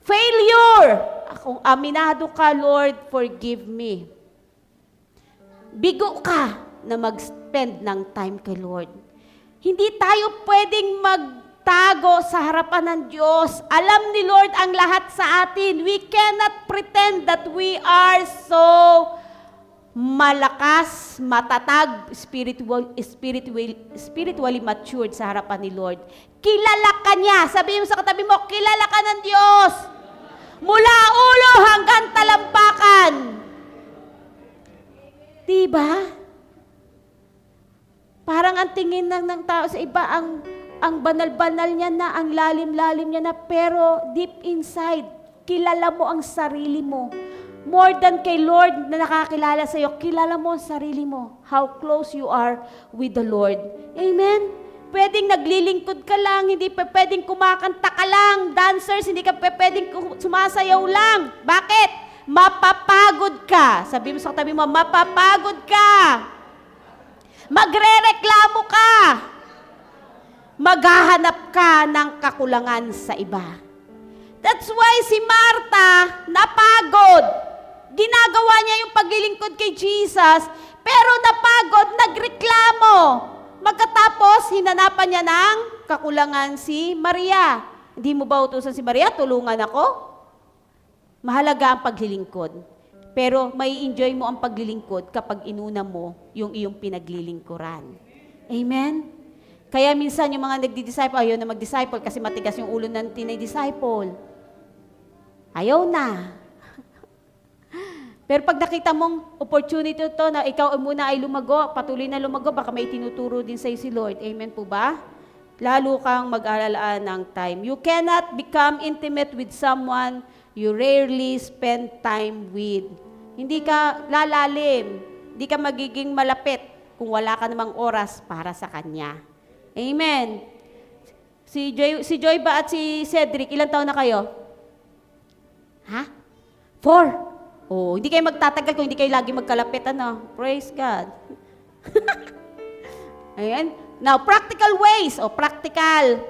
Failure! Kung aminado ka, Lord, forgive me. Bigo ka na mag-spend ng time kay Lord. Hindi tayo pwedeng magtago sa harapan ng Diyos. Alam ni Lord ang lahat sa atin. We cannot pretend that we are so malakas, matatag, spiritually matured sa harapan ni Lord. Kilala ka niya. Sabihin mo sa katabi mo, kilala ka ng Diyos. Mula ulo hanggang talampakan. Diba? Parang ang tingin ng tao sa iba, ang banal-banal niya na, ang lalim-lalim niya na, pero deep inside, kilala mo ang sarili mo. More than kay Lord na nakakilala sa iyo, kilala mo ang sarili mo. How close you are with the Lord. Amen? Pwedeng naglilingkod ka lang, hindi pa pwedeng kumakanta ka lang. Dancers, hindi ka pwedeng sumasayaw lang. Bakit? Mapapagod ka. Sabi mo sa katabi mo, mapapagod ka. Magrereklamo ka. Maghahanap ka ng kakulangan sa iba. That's why si Martha napagod. Ginagawa niya yung paglilingkod kay Jesus, pero napagod, nagreklamo. Magkatapos, hinanapan niya ng kakulangan si Maria. Hindi mo ba utusan si Maria, tulungan ako? Mahalaga ang paglilingkod. Pero may enjoy mo ang paglilingkod kapag inuna mo yung iyong pinaglilingkuran. Amen? Kaya minsan yung mga nagdi-disciple, ayaw na mag-disciple kasi matigas yung ulo ng tinay-disciple. Ayaw na. Pero pag nakita mong opportunity to na ikaw muna ay lumago, patuloy na lumago, baka may tinuturo din sa'yo si Lord. Amen po ba? Lalo kang mag-alalaan ng time. You cannot become intimate with someone you rarely spend time with. Hindi ka lalalim. Hindi ka magiging malapit kung wala ka namang oras para sa Kanya. Amen. Si Joy ba at si Cedric, ilang taon na kayo? Ha? 4. Oh, hindi kayo magtatagal kung hindi kayo lagi magkalapit, ano? Praise God. Ayan. Now, practical ways. O, practical.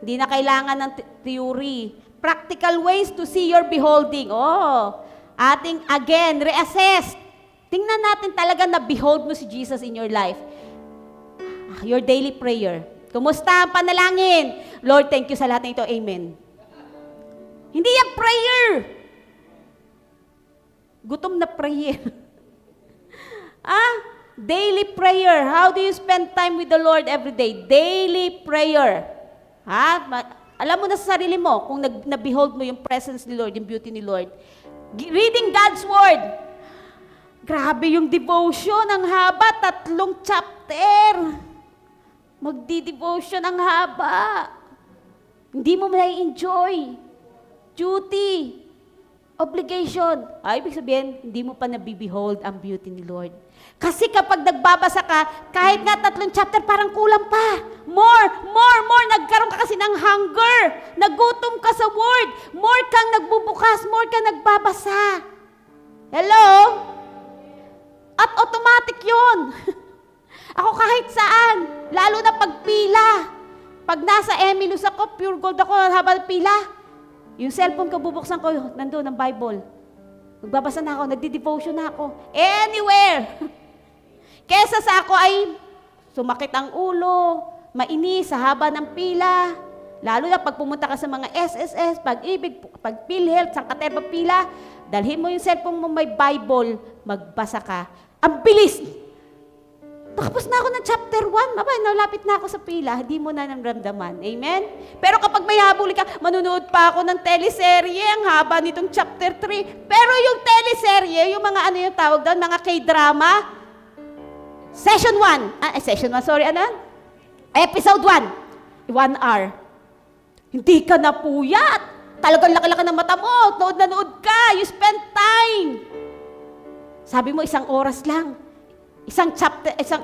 Hindi na kailangan ng theory. Practical ways to see your beholding. Oh, ating, again, reassess. Tingnan natin talaga na behold mo si Jesus in your life. Your daily prayer. Kumusta ang panalangin? Lord, thank you sa lahat ng ito. Amen. Hindi yan prayer. Gutom na prayer. Daily prayer. How do you spend time with the Lord every day? Daily prayer. Alam mo na sa sarili mo kung na-behold mo yung presence ni Lord, yung beauty ni Lord. Reading God's Word. Grabe yung devotion. Ang haba, 3 chapter. Magdi-devotion ang haba. Hindi mo na-enjoy. Duty. Obligation. Ibig sabihin, hindi mo pa nabibehold ang beauty ni Lord. Kasi kapag nagbabasa ka, kahit nga 3 chapter, parang kulang pa. More. Nagkaroon ka kasi ng hunger. Nagutom ka sa Word. More kang nagbubukas, more kang nagbabasa. Hello? At automatic yun. Ako kahit saan, lalo na pagpila. Pag nasa Emilus ako, pure gold ako, habang pila. Yung cellphone ko, bubuksan ko, nandun ang Bible. Magbabasa na ako, nagdi-devotion na ako. Anywhere! Kesa sa ako ay sumakit ang ulo, mainis sa haba ng pila. Lalo na pag pumunta ka sa mga SSS, Pag-ibig, pag PhilHealth, sa Kateba pila, dalhin mo yung cellphone mo, may Bible, magbasa ka. Ang bilis! Tapos na ako ng chapter 1, abay, nalapit na ako sa pila, hindi mo na namramdaman. Amen? Pero kapag may habulin ka, manunood pa ako ng teleserye, ang haba nitong chapter 3. Pero yung teleserye, yung mga ano yung tawag doon, mga K-drama, session 1, episode 1, 1 hour. Hindi ka na puyat. Talagang laki-laki ng mata mo, nood na nood ka, you spend time. Sabi mo, 1 oras lang. Isang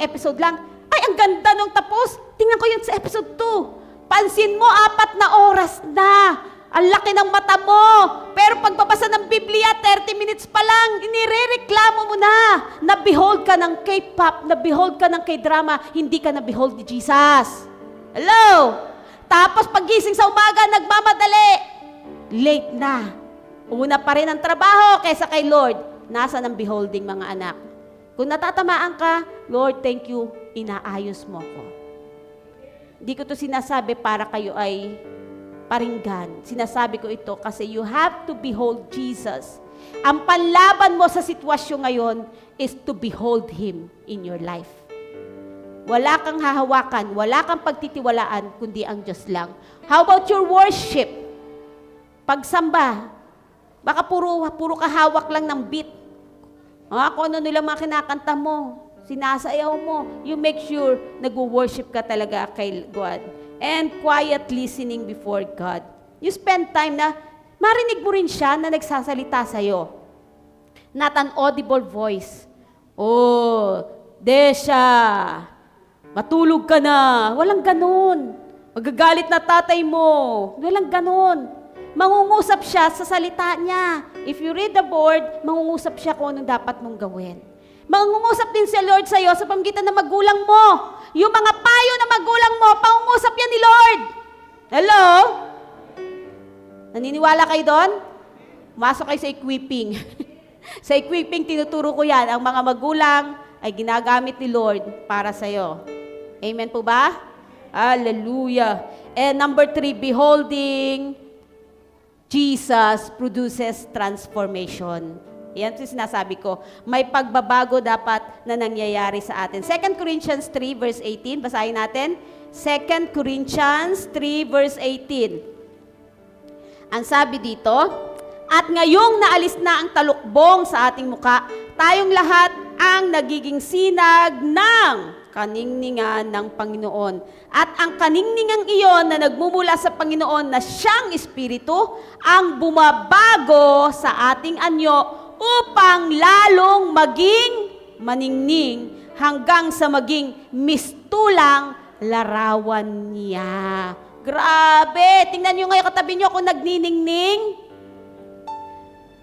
episode lang. Ay, ang ganda nung tapos. Tingnan ko yun sa episode 2. Pansin mo, 4 na oras na. Ang laki ng mata mo. Pero pagbabasa ng Biblia, 30 minutes pa lang, inirereklamo mo na. Na-behold ka ng K-pop, na-behold ka ng K-drama, hindi ka na-behold ni Jesus. Hello? Tapos pagising sa umaga, nagmamadali. Late na. Una pa rin ang trabaho kaysa kay Lord. Nasa ng beholding, mga anak? Kung natatamaan ka, Lord, thank you, inaayos mo ko. Hindi ko to sinasabi para kayo ay paringgan. Sinasabi ko ito kasi you have to behold Jesus. Ang panlaban mo sa sitwasyon ngayon is to behold Him in your life. Wala kang hahawakan, wala kang pagtitiwalaan, kundi ang Diyos lang. How about your worship? Pagsamba, baka puro ka hawak lang ng beat. Kung ano nila mga kinakanta mo, sinasayaw mo, you make sure nag-worship ka talaga kay God. And quiet listening before God. You spend time na marinig mo rin siya na nagsasalita sa'yo. Not an audible voice. Oh, Desha, matulog ka na. Walang ganun. Magagalit na tatay mo. Walang ganun. Mangungusap siya sa salita niya. If you read the board, mangungusap siya kung anong dapat mong gawin. Mangungusap din si Lord sa'yo sa pamamagitan ng magulang mo. Yung mga payo na magulang mo, pangungusap yan ni Lord. Hello? Naniniwala kayo doon? Masok kayo sa equipping. Sa equipping, tinuturo ko yan. Ang mga magulang ay ginagamit ni Lord para sa'yo. Amen po ba? Hallelujah. And number 3, beholding Jesus produces transformation. Yan yung sinasabi ko. May pagbabago dapat na nangyayari sa atin. 2 Corinthians 3 verse 18. Basahin natin. 2 Corinthians 3 verse 18. Ang sabi dito, at ngayong naalis na ang talukbong sa ating muka, tayong lahat ang nagiging sinag ng kaningningan ng Panginoon. At ang kaningningang iyon na nagmumula sa Panginoon na siyang Espiritu, ang bumabago sa ating anyo upang lalong maging maningning hanggang sa maging mistulang larawan niya. Grabe! Tingnan nyo ngayon katabi nyo kung nagniningning.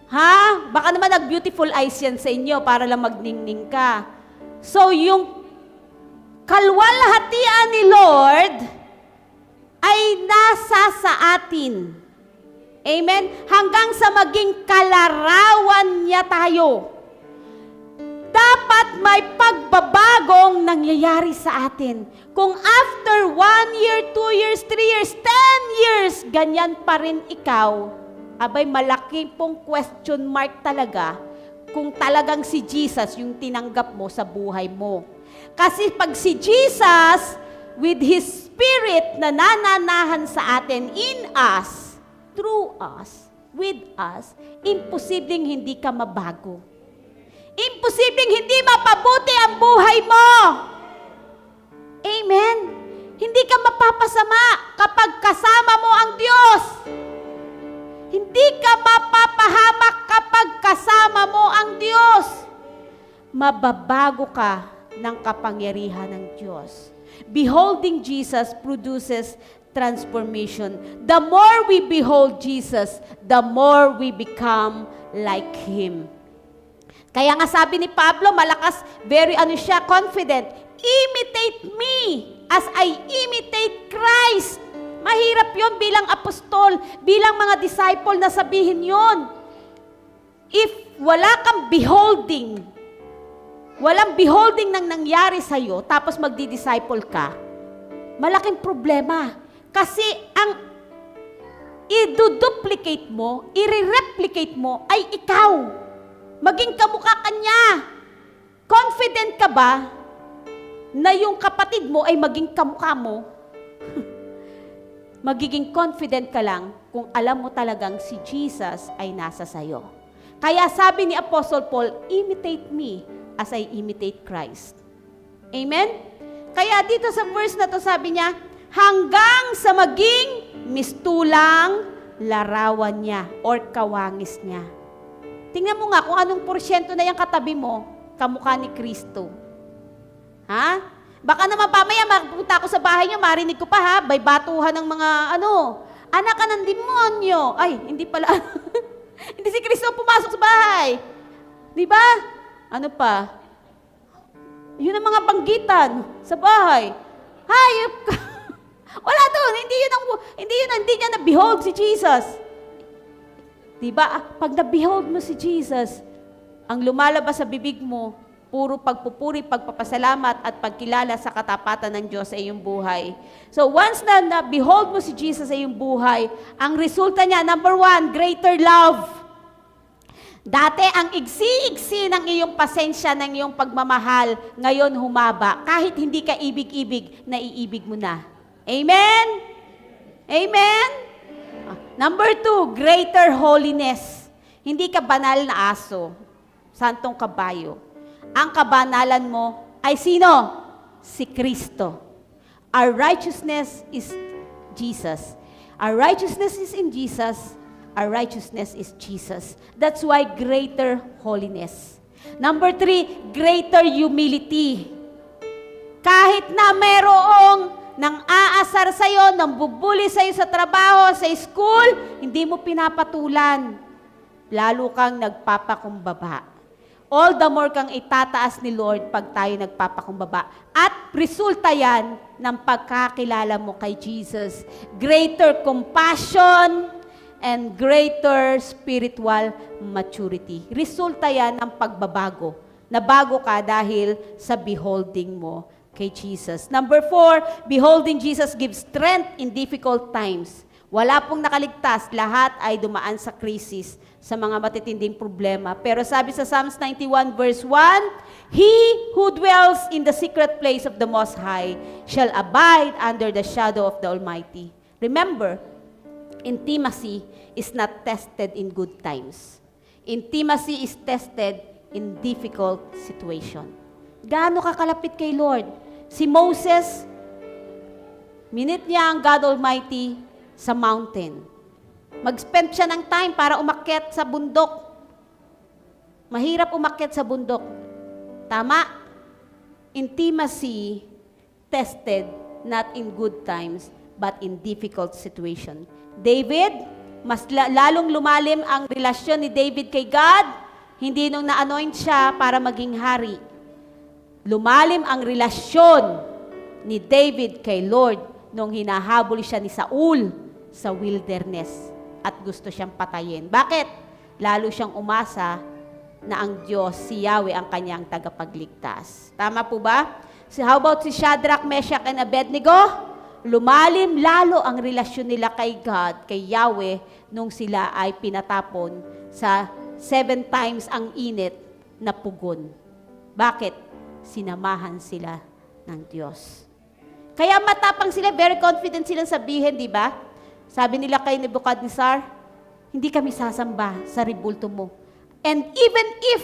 Ha? Baka naman nag-beautiful eyes yan sa inyo para lang magningning ka. So, yung kalwalhatian ni Lord ay nasa sa atin. Amen? Hanggang sa maging kalarawan niya tayo. Dapat may pagbabagong nangyayari sa atin. Kung after 1 year, 2 years, 3 years, 10 years, ganyan pa rin ikaw, abay malaki pong question mark talaga kung talagang si Jesus yung tinanggap mo sa buhay mo. Kasi pag si Jesus, with His Spirit na nananahan sa atin, in us, through us, with us, imposibleng hindi ka mabago. Imposibleng hindi mapabuti ang buhay mo. Amen? Hindi ka mapapasama kapag kasama mo ang Diyos. Hindi ka mapapahamak kapag kasama mo ang Diyos. Mababago ka ng kapangyarihan ng Diyos. Beholding Jesus produces transformation. The more we behold Jesus, the more we become like Him. Kaya nga sabi ni Pablo, malakas, confident, imitate me as I imitate Christ. Mahirap yon bilang apostol, bilang mga disciple na sabihin yon. If wala kang beholding, walang beholding nang nangyari sa'yo, tapos magdi-disciple ka, malaking problema. Kasi ang i-duplicate mo, i-replicate mo, ay ikaw. Maging kamukha ka niya. Confident ka ba na yung kapatid mo ay maging kamukha mo, magiging confident ka lang kung alam mo talagang si Jesus ay nasa sayo. Kaya sabi ni Apostle Paul, imitate me as I imitate Christ. Amen? Kaya dito sa verse na to sabi niya, hanggang sa maging mistulang larawan niya or kawangis niya. Tingnan mo nga kung anong porsyento na yung katabi mo, kamukha ni Kristo. Ha? Baka naman pamaya magpunta ako sa bahay niyo, marinig ko pa ha, may batuhan ng mga anak ka ng demonyo. Ay, hindi pala. Hindi si Kristo pumasok sa bahay. Di ba? Ano pa? Yun ang mga banggitan sa bahay. Hayop ka. Wala doon. Hindi niya na-behold si Jesus. Di ba? Pag na-behold mo si Jesus, ang lumalabas sa bibig mo, puro pagpupuri, pagpapasalamat at pagkilala sa katapatan ng Diyos sa iyong buhay. So once na behold mo si Jesus sa iyong buhay, ang resulta niya, number 1, greater love. Dati ang igsi-igsi ng iyong pasensya, ng iyong pagmamahal, ngayon humaba. Kahit hindi ka ibig-ibig, naiibig mo na. Amen? Amen? Number 2, greater holiness. Hindi ka banal na aso, santong kabayo. Ang kabanalan mo ay sino? Si Kristo. Our righteousness is Jesus. Our righteousness is in Jesus. Our righteousness is Jesus. That's why greater holiness. Number 3, greater humility. Kahit na merong nang aasar sa'yo, nang bubuli sa'yo sa trabaho, sa school, hindi mo pinapatulan. Lalo kang nagpapakumbaba. All the more kang itataas ni Lord pag tayo nagpapakumbaba. At resulta yan ng pagkakilala mo kay Jesus. Greater compassion and greater spiritual maturity. Resulta yan ng pagbabago. Nabago ka dahil sa beholding mo kay Jesus. Number 4, beholding Jesus gives strength in difficult times. Wala pong nakaligtas, lahat ay dumaan sa krisis, sa mga matitinding problema. Pero sabi sa Psalms 91 verse 1, He who dwells in the secret place of the Most High shall abide under the shadow of the Almighty. Remember, intimacy is not tested in good times. Intimacy is tested in difficult situation. Gaano ka kalapit kay Lord? Si Moses, minit niya ang God Almighty sa mountain. Mag-spend siya ng time para umakyat sa bundok. Mahirap umakyat sa bundok. Tama? Intimacy tested not in good times, but in difficult situation. David, mas lalong lumalim ang relasyon ni David kay God, hindi nung na-anoint siya para maging hari. Lumalim ang relasyon ni David kay Lord nung hinahabol siya ni Saul sa wilderness at gusto siyang patayin. Bakit? Lalo siyang umasa na ang Diyos, si Yahweh, ang kanyang tagapagligtas. Tama po ba? How about si Shadrach, Meshach, and Abednego? Lumalim lalo ang relasyon nila kay God, kay Yahweh, nung sila ay pinatapon sa 7 times ang init na pugon. Bakit? Sinamahan sila ng Diyos. Kaya matapang sila, very confident silang sabihin, di ba? Sabi nila kay Nebuchadnezzar, hindi kami sasamba sa ribulto mo. And even if,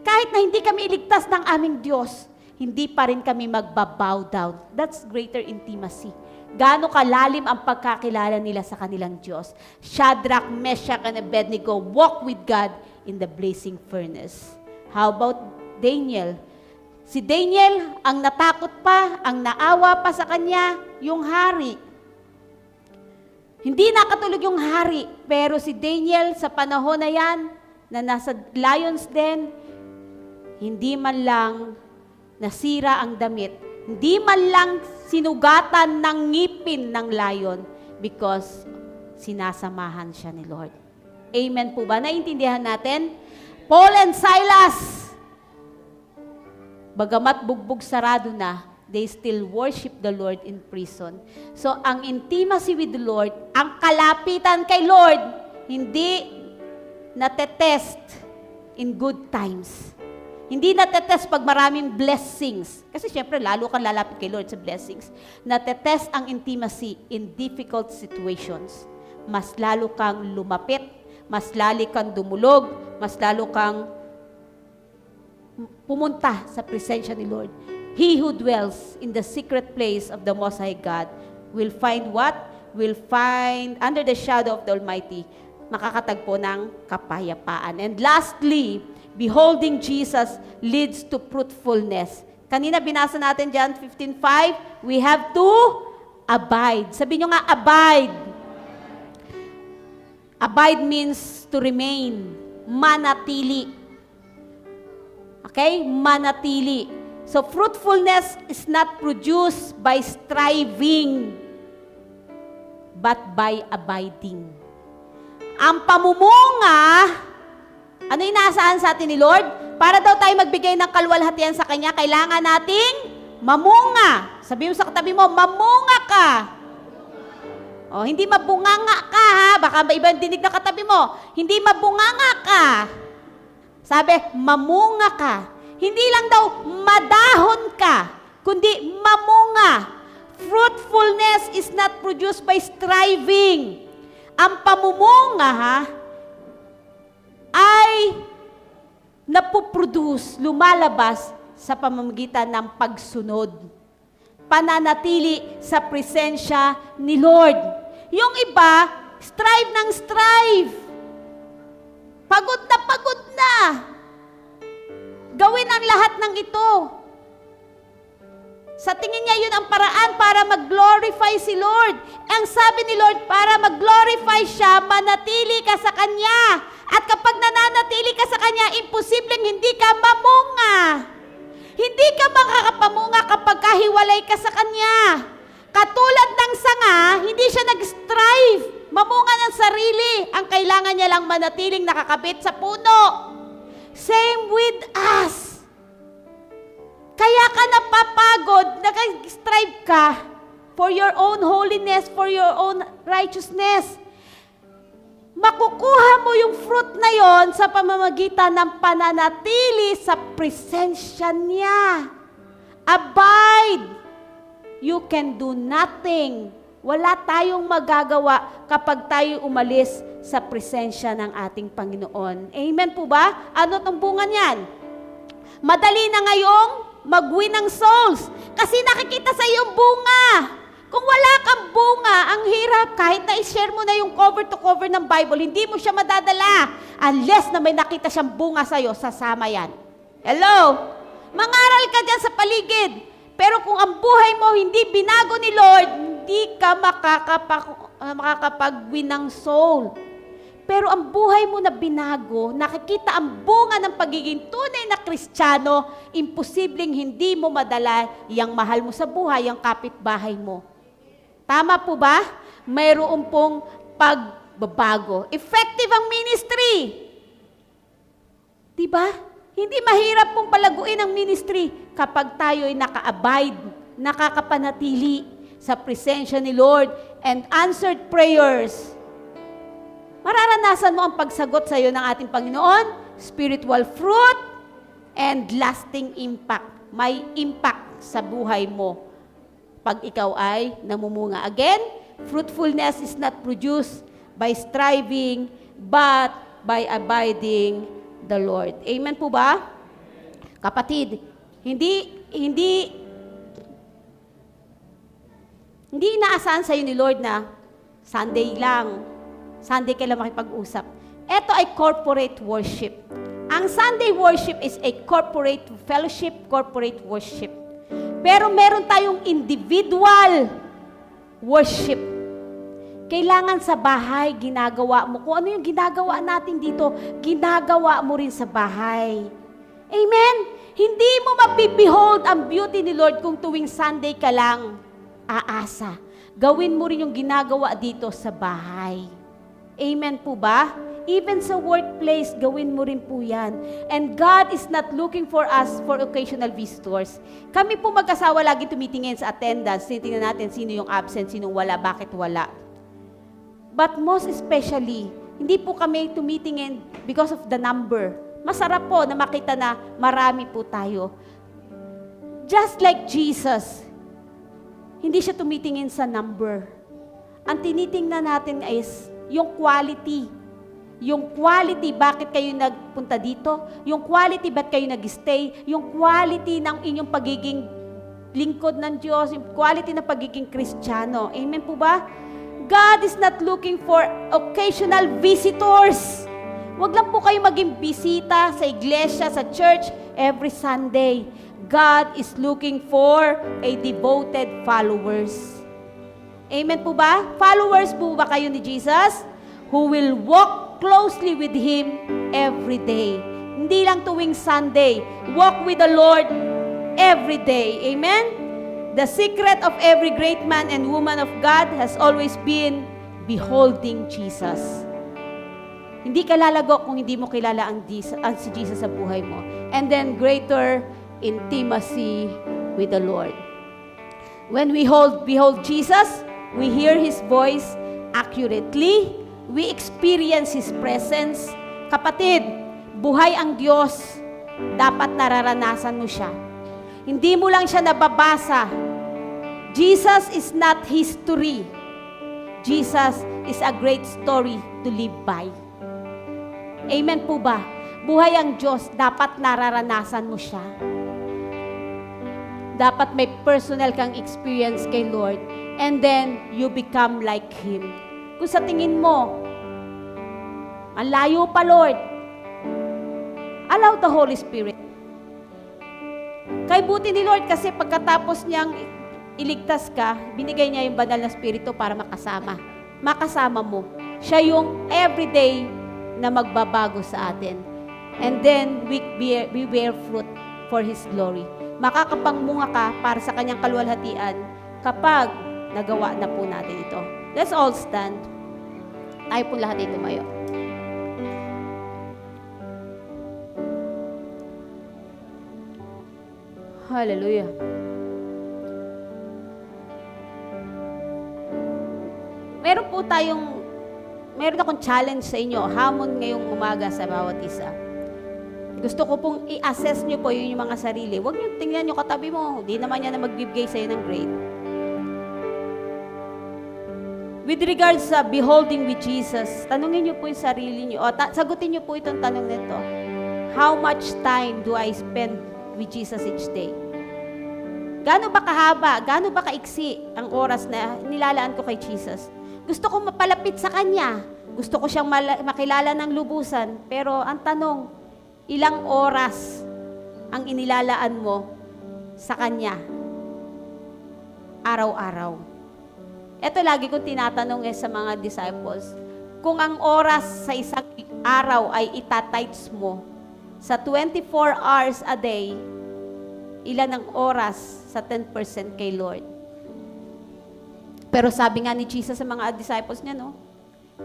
kahit na hindi kami iligtas ng aming Diyos, hindi pa rin kami magbabow down. That's greater intimacy. Gaano kalalim ang pagkakilala nila sa kanilang Diyos. Shadrach, Meshach, and Abednego walk with God in the blazing furnace. How about Daniel? Si Daniel, ang natakot pa, ang naawa pa sa kanya, yung hari. Hindi nakatulog yung hari, pero si Daniel sa panahon na yan, na nasa lion's den, hindi man lang nasira ang damit, hindi man lang sinugatan ng ngipin ng lion because sinasamahan siya ni Lord. Amen po ba? Naintindihan natin? Paul and Silas, bagamat bugbog sarado na, they still worship the Lord in prison. So, ang intimacy with the Lord, ang kalapitan kay Lord, hindi natetest in good times. Hindi natetest pag maraming blessings. Kasi syempre, lalo kang lalapit kay Lord sa blessings. Natetest ang intimacy in difficult situations. Mas lalo kang lumapit, mas lalo kang dumulog, mas lalo kang pumunta sa presensya ni Lord. He who dwells in the secret place of the Most High God will find what? Will find under the shadow of the Almighty, makakatagpo ng kapayapaan. And lastly, beholding Jesus leads to fruitfulness. Kanina binasa natin John 15:5, we have to abide. Sabi nyo nga, abide. Abide means to remain, manatili. Okay? Manatili. So fruitfulness is not produced by striving, but by abiding. Ang pamumunga, ano inaasahan sa atin ni Lord? Para daw tayo magbigay ng kaluwalhatian sa Kanya, kailangan nating mamunga. Sabi mo sa katabi mo, mamunga ka. O, hindi mabunganga ka ha. Baka may ibang dinig na katabi mo. Hindi mabunganga ka. Sabi, mamunga ka. Hindi lang daw madahon ka, kundi mamunga. Fruitfulness is not produced by striving. Ang pamumunga ha, ay napuproduce, lumalabas sa pamamagitan ng pagsunod. Pananatili sa presensya ni Lord. Yung iba, strive ng strive. Pagod na pagod na. Gawin ang lahat ng ito. Sa tingin niya yun ang paraan para mag-glorify si Lord. Ang sabi ni Lord, para mag-glorify siya, manatili ka sa Kanya. At kapag nananatili ka sa Kanya, imposibleng hindi ka mamunga. Hindi ka makakapamunga kapag kahiwalay ka sa Kanya. Katulad ng sanga, hindi siya nag-strive. Mamunga ng sarili. Ang kailangan niya lang manatiling nakakabit sa puno. Same with us. Kaya ka napapagod, nag-strive ka for your own holiness, for your own righteousness. Makukuha mo yung fruit na yon sa pamamagitan ng pananatili sa presensya niya. Abide. You can do nothing. Wala tayong magagawa kapag tayo umalis sa presensya ng ating Panginoon. Amen po ba? Ano tong bunga niyan? Madali na ngayong mag-win ng souls. Kasi nakikita sa iyong bunga. Kung wala kang bunga, ang hirap. Kahit na i-share mo na yung cover to cover ng Bible, hindi mo siya madadala. Unless na may nakita siyang bunga sa'yo, sasama yan. Hello? Mangaral ka dyan sa paligid. Pero kung ang buhay mo hindi binago ni Lord, hindi ka makakapag-win ng soul. Pero ang buhay mo na binago, nakikita ang bunga ng pagiging tunay na Kristiyano, imposibleng hindi mo madala yung mahal mo sa buhay, yung kapitbahay mo. Tama po ba? Mayroon pong pagbabago. Effective ang ministry. Diba? Hindi mahirap pong palaguin ang ministry kapag tayo ay naka-abide, nakakapanatili sa presensya ni Lord and answered prayers. Mararanasan mo ang pagsagot sa iyo ng ating Panginoon, spiritual fruit, and lasting impact. May impact sa buhay mo pag ikaw ay namumunga. Again, fruitfulness is not produced by striving, but by abiding the Lord. Amen po ba? Kapatid, hindi inaasahan sa iyo ni Lord na Sunday lang. Sunday kailan makipag-usap. Ito ay corporate worship. Ang Sunday worship is a corporate fellowship, corporate worship. Pero meron tayong individual worship. Kailangan sa bahay, ginagawa mo. Kung ano yung ginagawa natin dito, ginagawa mo rin sa bahay. Amen? Hindi mo mapibehold ang beauty ni Lord kung tuwing Sunday ka lang aasa. Gawin mo rin yung ginagawa dito sa bahay. Amen po ba? Even sa workplace, gawin mo rin po yan. And God is not looking for us for occasional visitors. Kami po mag-asawa lagi tumitingin sa attendance. Titingnan natin sino yung absent, sino wala, bakit wala. But most especially, hindi po kami tumitingin because of the number. Masarap po na makita na marami po tayo. Just like Jesus, hindi siya tumitingin sa number. Ang tinitingnan natin is yung quality. Yung quality, bakit kayo nagpunta dito? Yung quality, bakit kayo nag-stay? Yung quality ng inyong pagiging lingkod ng Diyos, yung quality ng pagiging Kristiyano. Amen po ba? God is not looking for occasional visitors. Huwag lang po kayo maging bisita sa iglesia, sa church, every Sunday. God is looking for a devoted followers. Amen po ba? Followers po ba kayo ni Jesus? Who will walk closely with Him every day. Hindi lang tuwing Sunday. Walk with the Lord every day. Amen? The secret of every great man and woman of God has always been beholding Jesus. Hindi ka lalago kung hindi mo kilala ang si Jesus sa buhay mo. And then greater intimacy with the Lord. When we behold Jesus, we hear His voice accurately. We experience His presence. Kapatid, buhay ang Diyos. Dapat nararanasan mo siya. Hindi mo lang siya nababasa. Jesus is not history. Jesus is a great story to live by. Amen po ba? Buhay ang Diyos, dapat nararanasan mo siya. Dapat may personal kang experience kay Lord. And then, you become like Him. Kung sa tingin mo, ang layo pa, Lord, allow the Holy Spirit. Kay buti ni Lord kasi pagkatapos niyang iligtas ka, binigay niya yung banal na spirito para makasama. Makasama mo. Siya yung everyday na magbabago sa atin. And then, we bear fruit for His glory. Makakapangmunga ka para sa Kanyang kaluwalhatian kapag nagawa na po natin ito. Let's all stand. Tayo po lahat ay tumayo. Hallelujah. Meron akong challenge sa inyo, hamon ngayong umaga sa bawat isa. Gusto ko pong i-assess nyo po yung mga sarili. Huwag nyo tingnan nyo katabi mo. Hindi naman yan na magbibigay sa'yo ng grade. With regards sa beholding with Jesus, tanungin nyo po yung sarili nyo. Sagutin nyo po itong tanong nito. How much time do I spend with Jesus each day? Gaano ba kahaba, gaano ba kaiksi ang oras na nilalaan ko kay Jesus? Gusto ko mapalapit sa Kanya. Gusto ko siyang makilala ng lubusan. Pero ang tanong, ilang oras ang inilalaan mo sa Kanya? Araw-araw. Ito lagi kong tinatanong sa mga disciples. Kung ang oras sa isang araw ay itatimes mo sa 24 hours a day, ilan ang oras sa 10% kay Lord? Pero sabi nga ni Jesus sa mga disciples niya, no?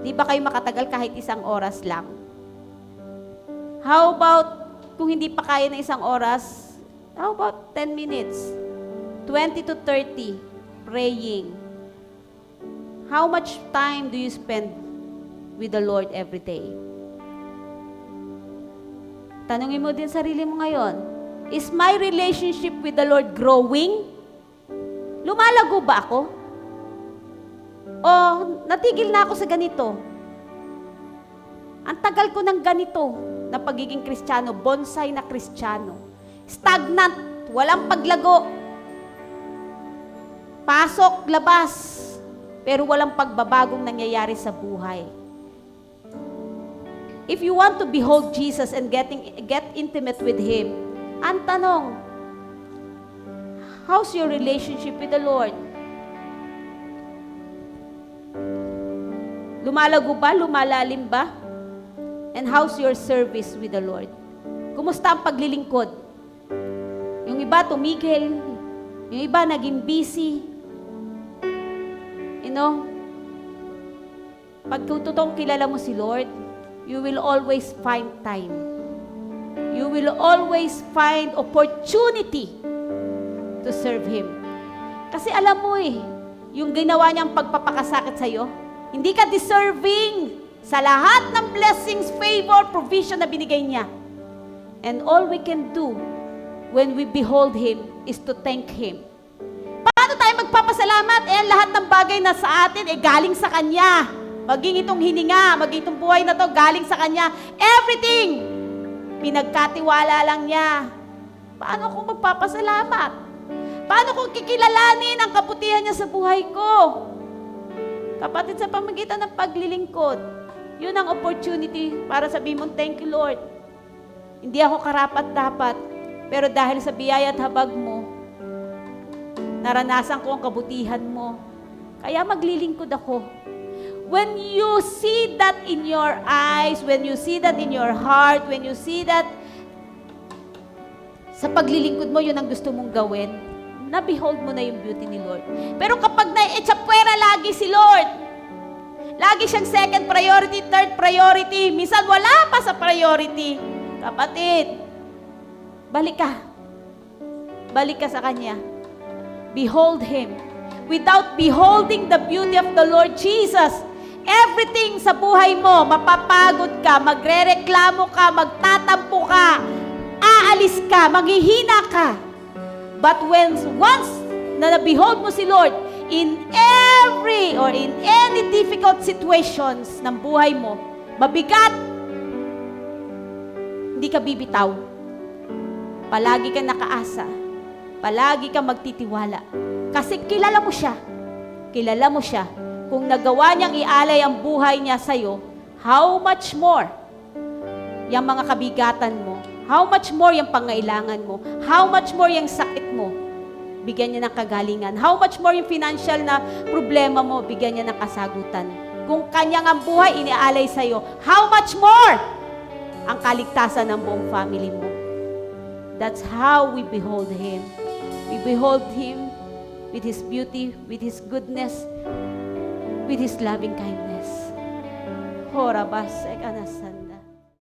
Di ba kayo makatagal kahit isang oras lang? How about, kung hindi pa kaya ng isang oras, how about 10 minutes? 20 to 30, praying. How much time do you spend with the Lord every day? Tanungin mo din sarili mo ngayon, is my relationship with the Lord growing? Lumalago ba ako? O natigil na ako sa ganito? Ang tagal ko ng ganito na pagiging Kristiyano, bonsai na Kristiyano. Stagnant, walang paglago. Pasok, labas, pero walang pagbabagong nangyayari sa buhay. If you want to behold Jesus and get intimate with Him, ang tanong, how's your relationship with the Lord? Lumalago ba? Lumalalim ba? And how's your service with the Lord? Kumusta ang paglilingkod? Yung iba tumigil, yung iba naging busy. You know, pag totoong kilala mo si Lord, you will always find time. You will always find opportunity to serve Him. Kasi alam mo yung ginawa niyang pagpapakasakit sa'yo, hindi ka deserving sa lahat ng blessings, favor, provision na binigay niya. And all we can do when we behold Him is to thank Him. Paano tayo magpapasalamat? Lahat ng bagay na sa atin, galing sa Kanya. Maging itong hininga, maging itong buhay na to, galing sa Kanya. Everything, pinagkatiwala lang niya. Paano ako magpapasalamat? Paano kung kikilalanin ang kabutihan niya sa buhay ko? Kapatid, sa pamagitan ng paglilingkod, yun ang opportunity para sabihin mo, thank you, Lord. Hindi ako karapat-dapat, pero dahil sa biyaya at habag mo, naranasan ko ang kabutihan mo. Kaya maglilingkod ako. When you see that in your eyes, when you see that in your heart, when you see that sa paglilingkod mo, yun ang gusto mong gawin, na-behold mo na yung beauty ni Lord. Pero kapag na-etsapwera lagi si Lord, lagi siyang second priority, third priority, minsan wala pa sa priority, kapatid, balik ka. Balik ka sa Kanya. Behold Him. Without beholding the beauty of the Lord Jesus, everything sa buhay mo, mapapagod ka, magrereklamo ka, magtatampo ka, aalis ka, maghihina ka. But once na na-behold mo si Lord, in every or in any difficult situations ng buhay mo, mabigat, hindi ka bibitaw. Palagi ka nakaasa. Palagi ka magtitiwala. Kasi kilala mo siya. Kilala mo siya. Kung nagawa niyang ialay ang buhay niya sa'yo, how much more yung mga kabigatan mo, how much more yung pangailangan mo, how much more yung sakit mo, bigyan niya ng kagalingan, how much more yung financial na problema mo, bigyan niya ng kasagutan. Kung kanyang ang buhay inialay sa'yo, how much more ang kaligtasan ng buong family mo. That's how we behold Him. We behold Him with His beauty, with His goodness, with His loving kindness. Horabas, ekanasan.